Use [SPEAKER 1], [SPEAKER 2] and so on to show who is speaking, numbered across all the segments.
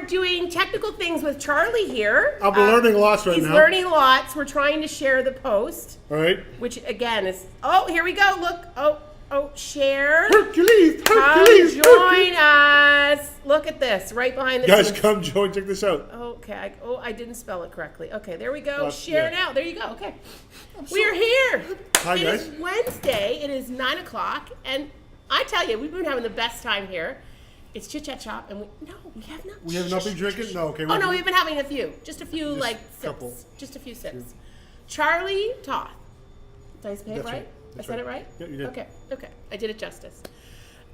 [SPEAKER 1] doing technical things with Charlie here.
[SPEAKER 2] I'm learning lots right now.
[SPEAKER 1] He's learning lots. We're trying to share the post.
[SPEAKER 2] All right.
[SPEAKER 1] Which, again, is... Oh, here we go. Look. Share.
[SPEAKER 2] Hercules.
[SPEAKER 1] Come join us. Look at this. Right behind the
[SPEAKER 2] Guys,
[SPEAKER 1] scenes.
[SPEAKER 2] come join. Check this out.
[SPEAKER 1] Okay. I didn't spell it correctly. Okay, there we go. Share now. There you go. Okay. We are here.
[SPEAKER 2] Hi, guys.
[SPEAKER 1] It is Wednesday. It is 9 o'clock. And I tell you, we've been having the best time here. It's Chit Chat Shop. And we have not.
[SPEAKER 2] We have nothing drinking? No, okay.
[SPEAKER 1] No, we've been having a few. Just a few,
[SPEAKER 2] couple.
[SPEAKER 1] sips. Just a few sips. Charlie Toth. Did I say it right? I said it right?
[SPEAKER 2] Yeah, you did.
[SPEAKER 1] Okay. I did it justice.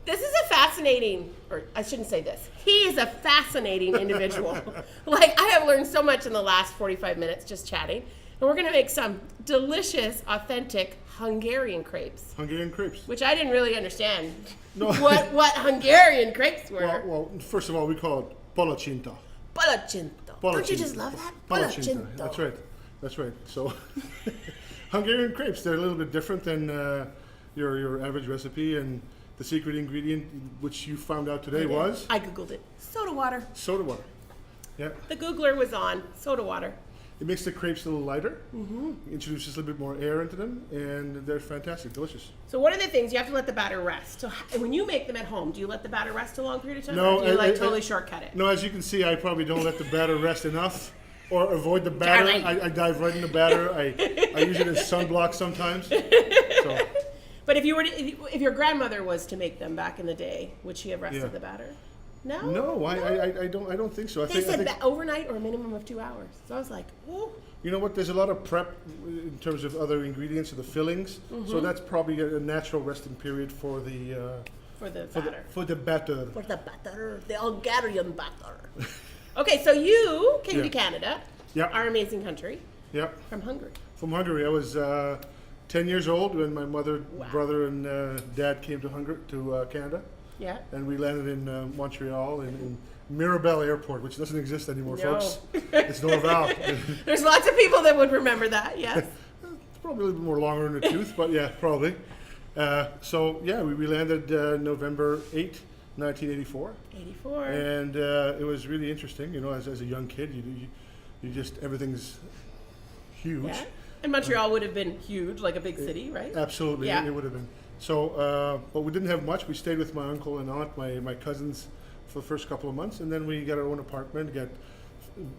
[SPEAKER 1] This is a fascinating, or I shouldn't say this. He is a fascinating individual. I have learned so much in the last 45 minutes just chatting. And we're going to make some delicious, authentic Hungarian crepes.
[SPEAKER 2] Hungarian crepes.
[SPEAKER 1] Which I didn't really understand
[SPEAKER 2] No.
[SPEAKER 1] what Hungarian crepes were.
[SPEAKER 2] Well, first of all, we call it palacinta.
[SPEAKER 1] Palacinta. Don't you just love that?
[SPEAKER 2] Palacinta. That's right. So, Hungarian crepes, they're a little bit different than your average recipe, and the secret ingredient, which you found out today, was?
[SPEAKER 1] I Googled it. Soda water.
[SPEAKER 2] Soda water. Yeah.
[SPEAKER 1] The Googler was on. Soda water.
[SPEAKER 2] It makes the crepes a little lighter, introduces a little bit more air into them, and they're fantastic, delicious.
[SPEAKER 1] So one of the things, you have to let the batter rest. So when you make them at home, do you let the batter rest a long period of time?
[SPEAKER 2] No,
[SPEAKER 1] or do you totally shortcut it?
[SPEAKER 2] No, as you can see, I probably don't let the batter rest enough, or avoid the batter. I dive right in the batter. I use it as sunblock sometimes. So.
[SPEAKER 1] But if your grandmother was to make them back in the day, would she have rested the batter? No.
[SPEAKER 2] No, I don't think so.
[SPEAKER 1] They said overnight or a minimum of 2 hours. So I was like, oh.
[SPEAKER 2] You know what? There's a lot of prep in terms of other ingredients or the fillings. So that's probably a natural resting period for the
[SPEAKER 1] batter.
[SPEAKER 2] For the batter.
[SPEAKER 1] For the batter, the Hungarian batter. Okay, so you came to Canada, our amazing country.
[SPEAKER 2] Yeah.
[SPEAKER 1] From Hungary.
[SPEAKER 2] From Hungary. I was 10 years old when my mother, brother, and dad came to Canada. Yeah. And we landed in Montreal in Mirabel Airport, which doesn't exist anymore, folks. It's Norval.
[SPEAKER 1] There's lots of people that would remember that, yes.
[SPEAKER 2] It's probably a little bit more longer in the tooth, but yeah, probably. We landed November 8th, 1984. 84. And it was really interesting, as a young kid, you just, everything's huge. Yeah.
[SPEAKER 1] And Montreal would have been huge, like a big city, right?
[SPEAKER 2] Absolutely, it would have been. So, but we didn't have much. We stayed with my uncle and aunt, my cousins, for the first couple of months, and then we got our own apartment, got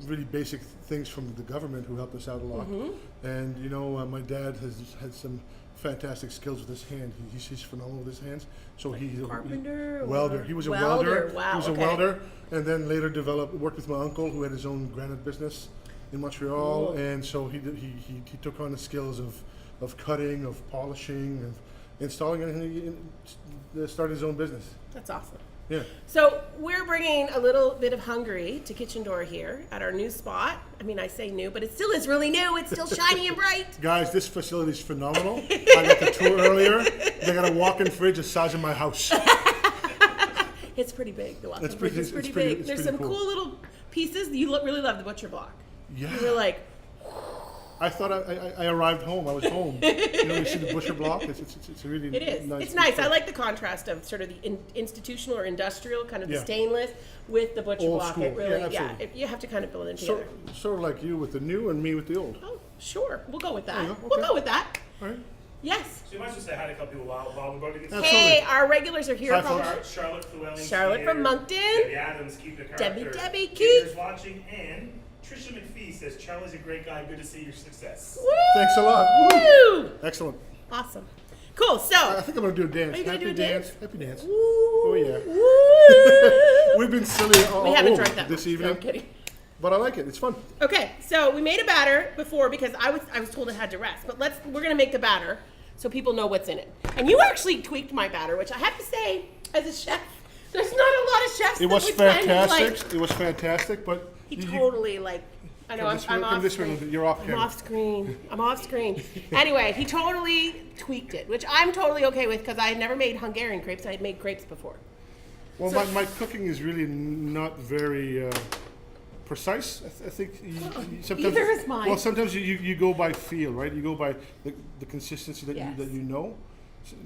[SPEAKER 2] really basic things from the government who helped us out a lot. And my dad has had some fantastic skills with his hand. He's phenomenal with his hands. So he's a welder. He was a welder.
[SPEAKER 1] Wow,
[SPEAKER 2] he was a welder, and then later worked with my uncle who had his own granite business in Montreal, and so he took on the skills of cutting, of polishing, of installing, and he started his own business.
[SPEAKER 1] That's awesome.
[SPEAKER 2] Yeah.
[SPEAKER 1] So we're bringing a little bit of Hungary to Kitchen Door here at our new spot. I mean, I say new, but it still is really new. It's still shiny and bright.
[SPEAKER 2] Guys, this facility is phenomenal. I got the tour earlier. They got a walk-in fridge the size of my house.
[SPEAKER 1] It's pretty big. The walk-in fridge is pretty big. There's some cool little pieces. You really love the butcher block.
[SPEAKER 2] Yeah.
[SPEAKER 1] You were like...
[SPEAKER 2] I thought I arrived home. I was home. You see the butcher block? It's a really nice.
[SPEAKER 1] It's nice. I like the contrast of sort of the institutional or industrial, kind of the stainless, with the butcher
[SPEAKER 2] old
[SPEAKER 1] block.
[SPEAKER 2] School.
[SPEAKER 1] It really, you have to kind of build it together.
[SPEAKER 2] Sort of like you with the new and me with the old.
[SPEAKER 1] Oh, sure. We'll go with that.
[SPEAKER 2] Okay.
[SPEAKER 1] We'll go with that.
[SPEAKER 2] All right.
[SPEAKER 1] Yes.
[SPEAKER 3] So you might just say hi to a couple people while we're about to get started.
[SPEAKER 1] Hey, our regulars are here.
[SPEAKER 2] Hi,
[SPEAKER 3] Charlotte Llewellyn.
[SPEAKER 1] Charlotte from Moncton.
[SPEAKER 3] Debbie Adams, keep the character.
[SPEAKER 1] Debbie, keep.
[SPEAKER 3] Peter's watching, and Trisha McPhee says, Charlie's a great guy. Good to see your success.
[SPEAKER 1] Woo!
[SPEAKER 2] Thanks a lot.
[SPEAKER 1] Woo!
[SPEAKER 2] Excellent.
[SPEAKER 1] Awesome. Cool. So
[SPEAKER 2] I think I'm gonna do a dance.
[SPEAKER 1] Are you gonna do a dance?
[SPEAKER 2] Happy dance.
[SPEAKER 1] Woo!
[SPEAKER 2] Oh yeah.
[SPEAKER 1] Woo!
[SPEAKER 2] We've been silly
[SPEAKER 1] we haven't drank that
[SPEAKER 2] this
[SPEAKER 1] much.
[SPEAKER 2] evening.
[SPEAKER 1] No, I'm kidding.
[SPEAKER 2] But I like it. It's fun.
[SPEAKER 1] Okay, so we made a batter before because I was told it had to rest. But we're gonna make the batter so people know what's in it. And you actually tweaked my batter, which I have to say, as a chef, there's not a lot of chefs.
[SPEAKER 2] It was fantastic. It was fantastic, but
[SPEAKER 1] he totally I know I'm off screen.
[SPEAKER 2] You're off camera.
[SPEAKER 1] I'm off screen. Anyway, he totally tweaked it, which I'm totally okay with because I had never made Hungarian crepes. I had made crepes before.
[SPEAKER 2] Well, my cooking is really not very precise. I think sometimes.
[SPEAKER 1] Either is mine.
[SPEAKER 2] Well, sometimes you go by feel, right? You go by the consistency that you know.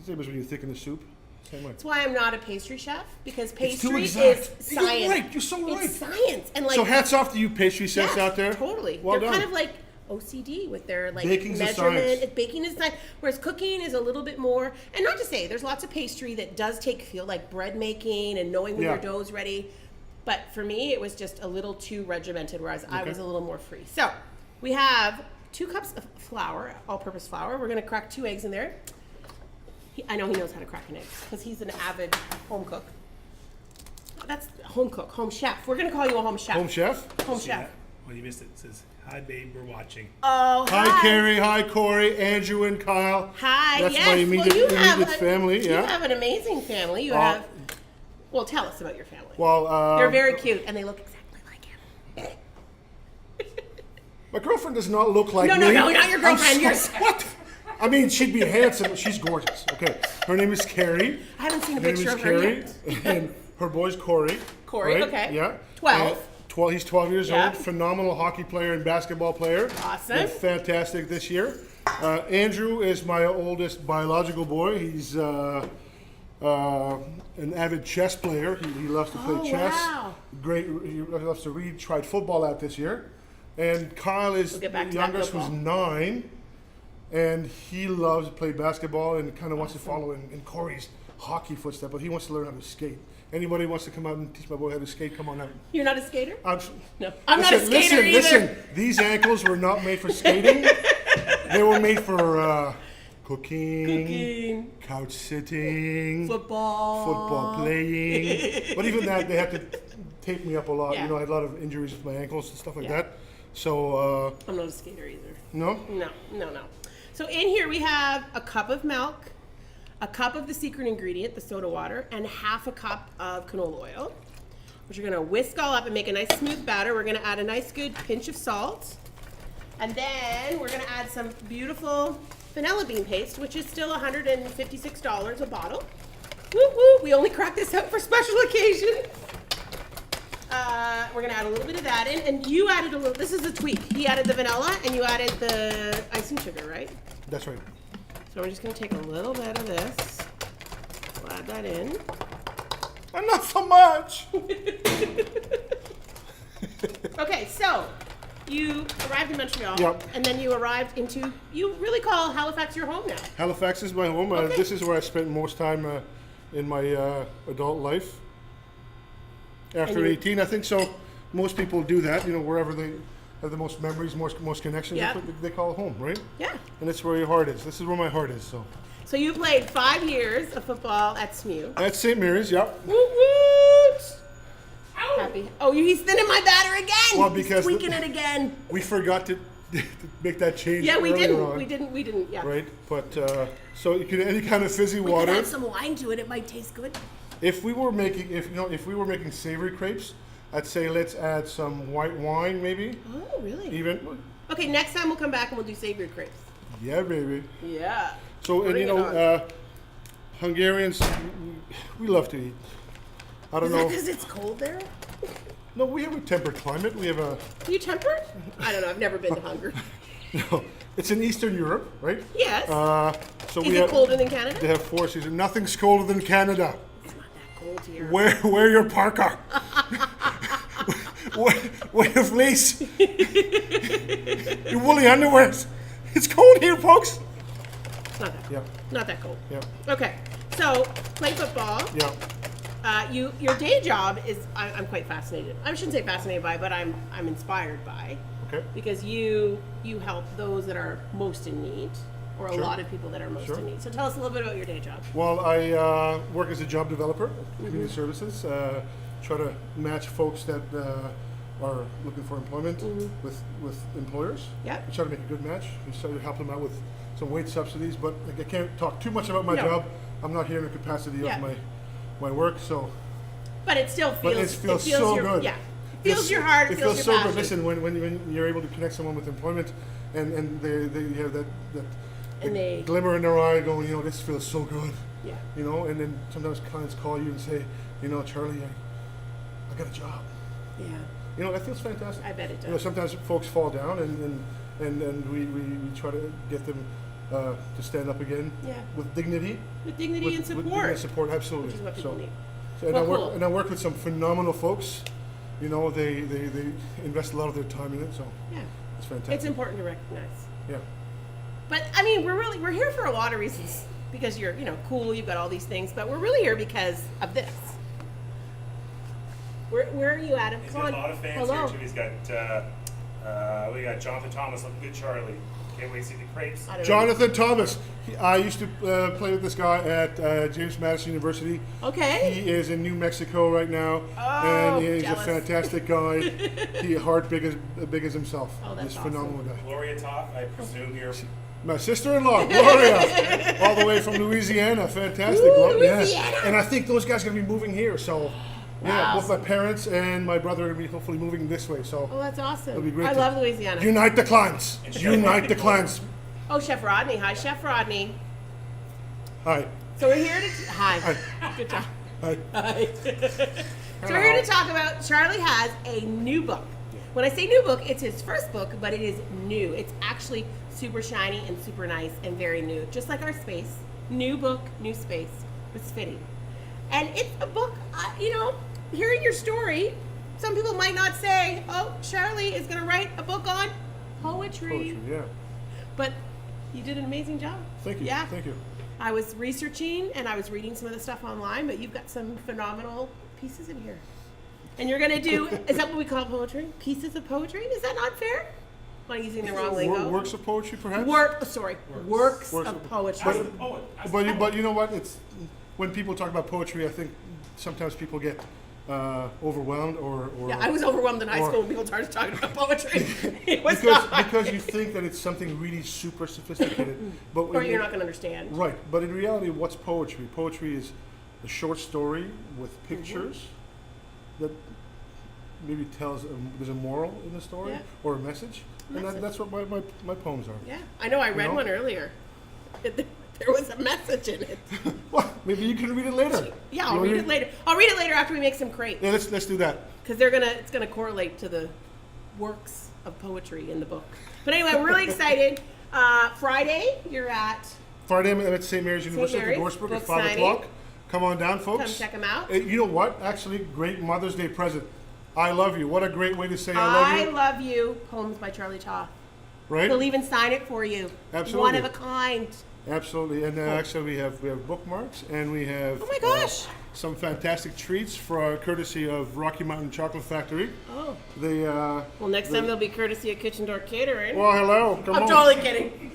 [SPEAKER 2] Same as when you thicken the soup. Same way.
[SPEAKER 1] That's why I'm not a pastry chef, because
[SPEAKER 2] It's too
[SPEAKER 1] pastry
[SPEAKER 2] exact.
[SPEAKER 1] is science.
[SPEAKER 2] You're right. You're so right.
[SPEAKER 1] It's science. And like,
[SPEAKER 2] So hats off to you pastry chefs
[SPEAKER 1] yeah,
[SPEAKER 2] out there.
[SPEAKER 1] Totally.
[SPEAKER 2] Well
[SPEAKER 1] They're
[SPEAKER 2] done.
[SPEAKER 1] kind of like OCD with their like
[SPEAKER 2] Baking's a
[SPEAKER 1] measurement.
[SPEAKER 2] science.
[SPEAKER 1] Baking is science, whereas cooking is a little bit more. And not to say there's lots of pastry that does feel like bread making and knowing when
[SPEAKER 2] Yeah.
[SPEAKER 1] your dough's ready. But for me, it was just a little too regimented, whereas I
[SPEAKER 2] Okay.
[SPEAKER 1] was a little more free. So we have 2 cups of flour, all-purpose flour. We're going to crack 2 eggs in there. I know he knows how to crack an egg because he's an avid home cook. That's home cook, home chef. We're going to call you a home chef.
[SPEAKER 2] Home chef.
[SPEAKER 1] Home
[SPEAKER 3] See
[SPEAKER 1] chef.
[SPEAKER 3] that? Well, you missed it. It says, "Hi, babe, we're watching."
[SPEAKER 1] Oh,
[SPEAKER 2] Hi, Carrie. Hi, Corey. Andrew and Kyle.
[SPEAKER 1] Hi,
[SPEAKER 2] That's
[SPEAKER 1] yes.
[SPEAKER 2] my
[SPEAKER 1] Well,
[SPEAKER 2] immediate,
[SPEAKER 1] you have
[SPEAKER 2] immediate family.
[SPEAKER 1] You
[SPEAKER 2] Yeah.
[SPEAKER 1] have an amazing family. You have. Well, tell us about your family.
[SPEAKER 2] Well,
[SPEAKER 1] They're very cute, and they look exactly like him.
[SPEAKER 2] my girlfriend does not look like
[SPEAKER 1] No,
[SPEAKER 2] me.
[SPEAKER 1] no, not your girlfriend.
[SPEAKER 2] I'm so- what? I mean, she'd be handsome. She's gorgeous. Okay. Her name is Carrie.
[SPEAKER 1] I haven't seen a
[SPEAKER 2] Her name
[SPEAKER 1] picture
[SPEAKER 2] is
[SPEAKER 1] of her
[SPEAKER 2] Carrie,
[SPEAKER 1] yet.
[SPEAKER 2] and her boy's Corey.
[SPEAKER 1] Corey,
[SPEAKER 2] right?
[SPEAKER 1] okay.
[SPEAKER 2] Yeah.
[SPEAKER 1] 12.
[SPEAKER 2] 12. He's 12 years
[SPEAKER 1] Yeah.
[SPEAKER 2] old. Phenomenal hockey player and basketball player.
[SPEAKER 1] Awesome.
[SPEAKER 2] Did fantastic this year. Andrew is my oldest biological boy. He's an avid chess player. He loves to play
[SPEAKER 1] Oh,
[SPEAKER 2] chess.
[SPEAKER 1] wow.
[SPEAKER 2] Great. He loves to read. Tried football out this year. And Kyle is
[SPEAKER 1] We'll get back
[SPEAKER 2] the
[SPEAKER 1] to that
[SPEAKER 2] youngest, who's
[SPEAKER 1] football.
[SPEAKER 2] 9. And he loves to play basketball and kind of wants to follow in Corey's hockey footsteps, but he wants to learn how to skate. Anybody wants to come out and teach my boy how to skate, come on out.
[SPEAKER 1] You're not a skater? No, I'm
[SPEAKER 2] listen,
[SPEAKER 1] not a skater either.
[SPEAKER 2] Listen, these ankles were not made for skating. They were made for cooking, couch sitting, football playing. But even that, they had to tape me up a lot.
[SPEAKER 1] Yeah.
[SPEAKER 2] You know, I had a lot of injuries with my ankles and stuff like
[SPEAKER 1] Yeah.
[SPEAKER 2] that. So,
[SPEAKER 1] I'm not a skater either.
[SPEAKER 2] no?
[SPEAKER 1] No. So in here we have a cup of milk, a cup of the secret ingredient, the soda water, and half a cup of canola oil, which you're gonna whisk all up and make a nice smooth batter. We're gonna add a nice good pinch of salt. And then we're gonna add some beautiful vanilla bean paste, which is still $156 a bottle. Woo woo, we only crack this out for special occasions. We're gonna add a little bit of that in, and you added a little, this is a tweak. He added the vanilla and you added the icing sugar, right?
[SPEAKER 2] That's right.
[SPEAKER 1] So we're just gonna take a little bit of this, we'll add that in.
[SPEAKER 2] And not so much.
[SPEAKER 1] Okay, so you arrived in Montreal,
[SPEAKER 2] Yep.
[SPEAKER 1] and then you arrived into, you really call Halifax your home now.
[SPEAKER 2] Halifax is my home.
[SPEAKER 1] Okay.
[SPEAKER 2] This is where I spent most time in my adult life. After
[SPEAKER 1] And you-
[SPEAKER 2] 18, I think so. Most people do that, you know, wherever they have the most memories, most connections,
[SPEAKER 1] Yeah.
[SPEAKER 2] they call it home, right?
[SPEAKER 1] Yeah.
[SPEAKER 2] And that's where your heart is. This is where my heart is. So
[SPEAKER 1] So you played 5 years of football at SMU.
[SPEAKER 2] at St. Mary's, yeah.
[SPEAKER 1] Woot woot! Happy. Oh, he's thinning my batter again.
[SPEAKER 2] Well,
[SPEAKER 1] He's
[SPEAKER 2] because
[SPEAKER 1] tweaking it again.
[SPEAKER 2] We forgot to make that change.
[SPEAKER 1] Yeah, we
[SPEAKER 2] earlier
[SPEAKER 1] didn't.
[SPEAKER 2] on,
[SPEAKER 1] We didn't. Yeah.
[SPEAKER 2] Right, but so you can any kind of fizzy
[SPEAKER 1] We could
[SPEAKER 2] water.
[SPEAKER 1] add some wine to it. It might taste good.
[SPEAKER 2] If we were making savory crepes, I'd say let's add some white wine, maybe.
[SPEAKER 1] Oh, really?
[SPEAKER 2] Even,
[SPEAKER 1] Okay, next time we'll come back and we'll do savory crepes.
[SPEAKER 2] yeah, baby.
[SPEAKER 1] Yeah.
[SPEAKER 2] So, and
[SPEAKER 1] Bring
[SPEAKER 2] you
[SPEAKER 1] it
[SPEAKER 2] know,
[SPEAKER 1] on.
[SPEAKER 2] Hungarians, we love to eat. I don't
[SPEAKER 1] Is that
[SPEAKER 2] know.
[SPEAKER 1] because it's cold there?
[SPEAKER 2] No, we have a temperate climate. We have a,
[SPEAKER 1] Do you temper? I don't know. I've never been to Hungary.
[SPEAKER 2] no, it's in Eastern Europe, right?
[SPEAKER 1] Yes.
[SPEAKER 2] So
[SPEAKER 1] Is
[SPEAKER 2] we
[SPEAKER 1] it
[SPEAKER 2] have,
[SPEAKER 1] colder than Canada?
[SPEAKER 2] they have 4 seasons. Nothing's colder than Canada.
[SPEAKER 1] It's not that cold here.
[SPEAKER 2] Wear your parka. wear your fleece. Your woolly underwears. It's cold here, folks.
[SPEAKER 1] It's not that cold.
[SPEAKER 2] Yeah,
[SPEAKER 1] Not that cold.
[SPEAKER 2] yeah,
[SPEAKER 1] Okay. So play football.
[SPEAKER 2] yeah.
[SPEAKER 1] Your day job is I'm quite fascinated. I shouldn't say fascinated by, but I'm inspired by,
[SPEAKER 2] Okay.
[SPEAKER 1] because you help those that are most in need, or a
[SPEAKER 2] Sure.
[SPEAKER 1] lot of people that are most
[SPEAKER 2] Sure.
[SPEAKER 1] in need. So tell us a little bit about your day job.
[SPEAKER 2] Well, I work as a job developer, community services. Try to match folks that are looking for employment with employers.
[SPEAKER 1] Yeah.
[SPEAKER 2] We try to make a good match. We try to help them out with some wage subsidies, but I can't talk too much about my
[SPEAKER 1] No.
[SPEAKER 2] job. I'm not here in the capacity
[SPEAKER 1] Yeah.
[SPEAKER 2] of my work, so.
[SPEAKER 1] But it still
[SPEAKER 2] But
[SPEAKER 1] feels
[SPEAKER 2] it feels so
[SPEAKER 1] your,
[SPEAKER 2] good.
[SPEAKER 1] Yeah. Feels your heart.
[SPEAKER 2] It
[SPEAKER 1] feels
[SPEAKER 2] feels
[SPEAKER 1] your
[SPEAKER 2] so
[SPEAKER 1] passion.
[SPEAKER 2] good. Listen, when you're able to connect someone with employment, and they have that
[SPEAKER 1] And they-
[SPEAKER 2] glimmer in their eye, going, you know, this feels so good.
[SPEAKER 1] Yeah.
[SPEAKER 2] You know, and then sometimes clients call you and say, you know, Charlie, I got a job.
[SPEAKER 1] Yeah.
[SPEAKER 2] You know, that feels fantastic.
[SPEAKER 1] I bet it
[SPEAKER 2] You know,
[SPEAKER 1] does.
[SPEAKER 2] sometimes folks fall down, and we try to get them to stand up again
[SPEAKER 1] Yeah.
[SPEAKER 2] with dignity.
[SPEAKER 1] With dignity and support.
[SPEAKER 2] With dignity and support, absolutely.
[SPEAKER 1] Which is what people need.
[SPEAKER 2] And
[SPEAKER 1] Well,
[SPEAKER 2] I work
[SPEAKER 1] cool.
[SPEAKER 2] and I work with some phenomenal folks. You know, they invest a lot of their time in it, so
[SPEAKER 1] Yeah.
[SPEAKER 2] it's fantastic.
[SPEAKER 1] It's important to recognize.
[SPEAKER 2] Yeah.
[SPEAKER 1] But I mean, we're here for a lot of reasons. Because you're, cool, you've got all these things, but we're really here because of this. Where are you, Adam?
[SPEAKER 3] He's
[SPEAKER 1] Come
[SPEAKER 3] got
[SPEAKER 1] on.
[SPEAKER 3] a lot of fans
[SPEAKER 1] Hello.
[SPEAKER 3] here too. He's got we got Jonathan Thomas, looking good, Charlie. Can't wait to see the crepes.
[SPEAKER 1] I don't know.
[SPEAKER 2] Jonathan Thomas. I used to play with this guy at James Madison University.
[SPEAKER 1] Okay.
[SPEAKER 2] He is in New Mexico right now,
[SPEAKER 1] Oh,
[SPEAKER 2] and he's
[SPEAKER 1] jealous.
[SPEAKER 2] a fantastic guy. He heart big as himself.
[SPEAKER 1] Oh, that's
[SPEAKER 2] He's a
[SPEAKER 1] awesome.
[SPEAKER 2] phenomenal guy.
[SPEAKER 3] Gloria Toth, I presume you're.
[SPEAKER 2] My sister-in-law, Gloria, all the way from Louisiana. Fantastic.
[SPEAKER 1] Ooh,
[SPEAKER 2] Yeah.
[SPEAKER 1] Louisiana.
[SPEAKER 2] And I think those guys are going to be moving here. So, yeah,
[SPEAKER 1] Wow.
[SPEAKER 2] both my parents and my brother are going to be hopefully moving this way. So,
[SPEAKER 1] Oh, that's awesome.
[SPEAKER 2] It'll be great
[SPEAKER 1] I
[SPEAKER 2] to-
[SPEAKER 1] love Louisiana.
[SPEAKER 2] unite the clans. Unite the clans.
[SPEAKER 1] Oh, Chef Rodney. Hi, Chef Rodney.
[SPEAKER 2] Hi.
[SPEAKER 1] So we're here to... Hi.
[SPEAKER 2] Hi.
[SPEAKER 1] Good job.
[SPEAKER 2] Hi.
[SPEAKER 1] Hi. So we're here to talk about... Charlie has a new book. When I say new book, it's his first book, but it is new. It's actually super shiny and super nice and very new. Just like our space. New book, new space. It's fitting. And it's a book, hearing your story, some people might not say, oh, Charlie is going to write a book on poetry.
[SPEAKER 2] Poetry, yeah.
[SPEAKER 1] But you did an amazing job.
[SPEAKER 2] Thank you.
[SPEAKER 1] Yeah.
[SPEAKER 2] Thank you.
[SPEAKER 1] I was researching and I was reading some of the stuff online, but you've got some phenomenal pieces in here. And you're going to do, is that what we call poetry? Pieces of poetry? Is that not fair? Am I using the wrong lingo?
[SPEAKER 2] Works of poetry, perhaps?
[SPEAKER 1] Works
[SPEAKER 2] Works
[SPEAKER 1] of
[SPEAKER 2] of-
[SPEAKER 1] poetry.
[SPEAKER 3] Ask the poet. Ask the
[SPEAKER 2] But
[SPEAKER 3] poet.
[SPEAKER 2] you know what? It's when people talk about poetry, I think sometimes people get overwhelmed or
[SPEAKER 1] Yeah, I was overwhelmed in high
[SPEAKER 2] or-
[SPEAKER 1] school when people started talking about poetry. It was not.
[SPEAKER 2] because you think that it's something really super sophisticated, but
[SPEAKER 1] Or you're not going to understand.
[SPEAKER 2] right. But in reality, what's poetry? Poetry is a short story with
[SPEAKER 1] Mm-hmm.
[SPEAKER 2] pictures that maybe tells there's a moral in the story
[SPEAKER 1] Yeah.
[SPEAKER 2] or a message, and
[SPEAKER 1] Message.
[SPEAKER 2] that's what my poems are.
[SPEAKER 1] Yeah, I know. I read
[SPEAKER 2] know?
[SPEAKER 1] one earlier. There was a message in it.
[SPEAKER 2] Well, maybe you can read it later.
[SPEAKER 1] Yeah,
[SPEAKER 2] You
[SPEAKER 1] I'll
[SPEAKER 2] wanna
[SPEAKER 1] read it later. I'll read it later after we make some crepes.
[SPEAKER 2] Yeah, let's do that.
[SPEAKER 1] Because it's gonna correlate to the works of poetry in the book. But anyway, we're really excited. Friday, you're at.
[SPEAKER 2] Friday, I'm at St. Mary's University
[SPEAKER 1] Mary's,
[SPEAKER 2] in Gorsebrook
[SPEAKER 1] book
[SPEAKER 2] at 5
[SPEAKER 1] signing.
[SPEAKER 2] o'clock. Come on down, folks.
[SPEAKER 1] Come check 'em out.
[SPEAKER 2] You know what? Actually, great Mother's Day present. I love you. What a great way to say I love
[SPEAKER 1] I
[SPEAKER 2] you.
[SPEAKER 1] Love You, poems by Charlie Toth.
[SPEAKER 2] Right?
[SPEAKER 1] He'll even sign it for you.
[SPEAKER 2] Absolutely.
[SPEAKER 1] One of a kind.
[SPEAKER 2] Absolutely. And actually, we have bookmarks and we have
[SPEAKER 1] Oh my gosh.
[SPEAKER 2] some fantastic treats for our courtesy of Rocky Mountain Chocolate Factory.
[SPEAKER 1] Oh.
[SPEAKER 2] They
[SPEAKER 1] Well, next time they'll be courtesy of Kitchen Door Catering.
[SPEAKER 2] well, hello. Come
[SPEAKER 1] I'm
[SPEAKER 2] on.
[SPEAKER 1] totally kidding.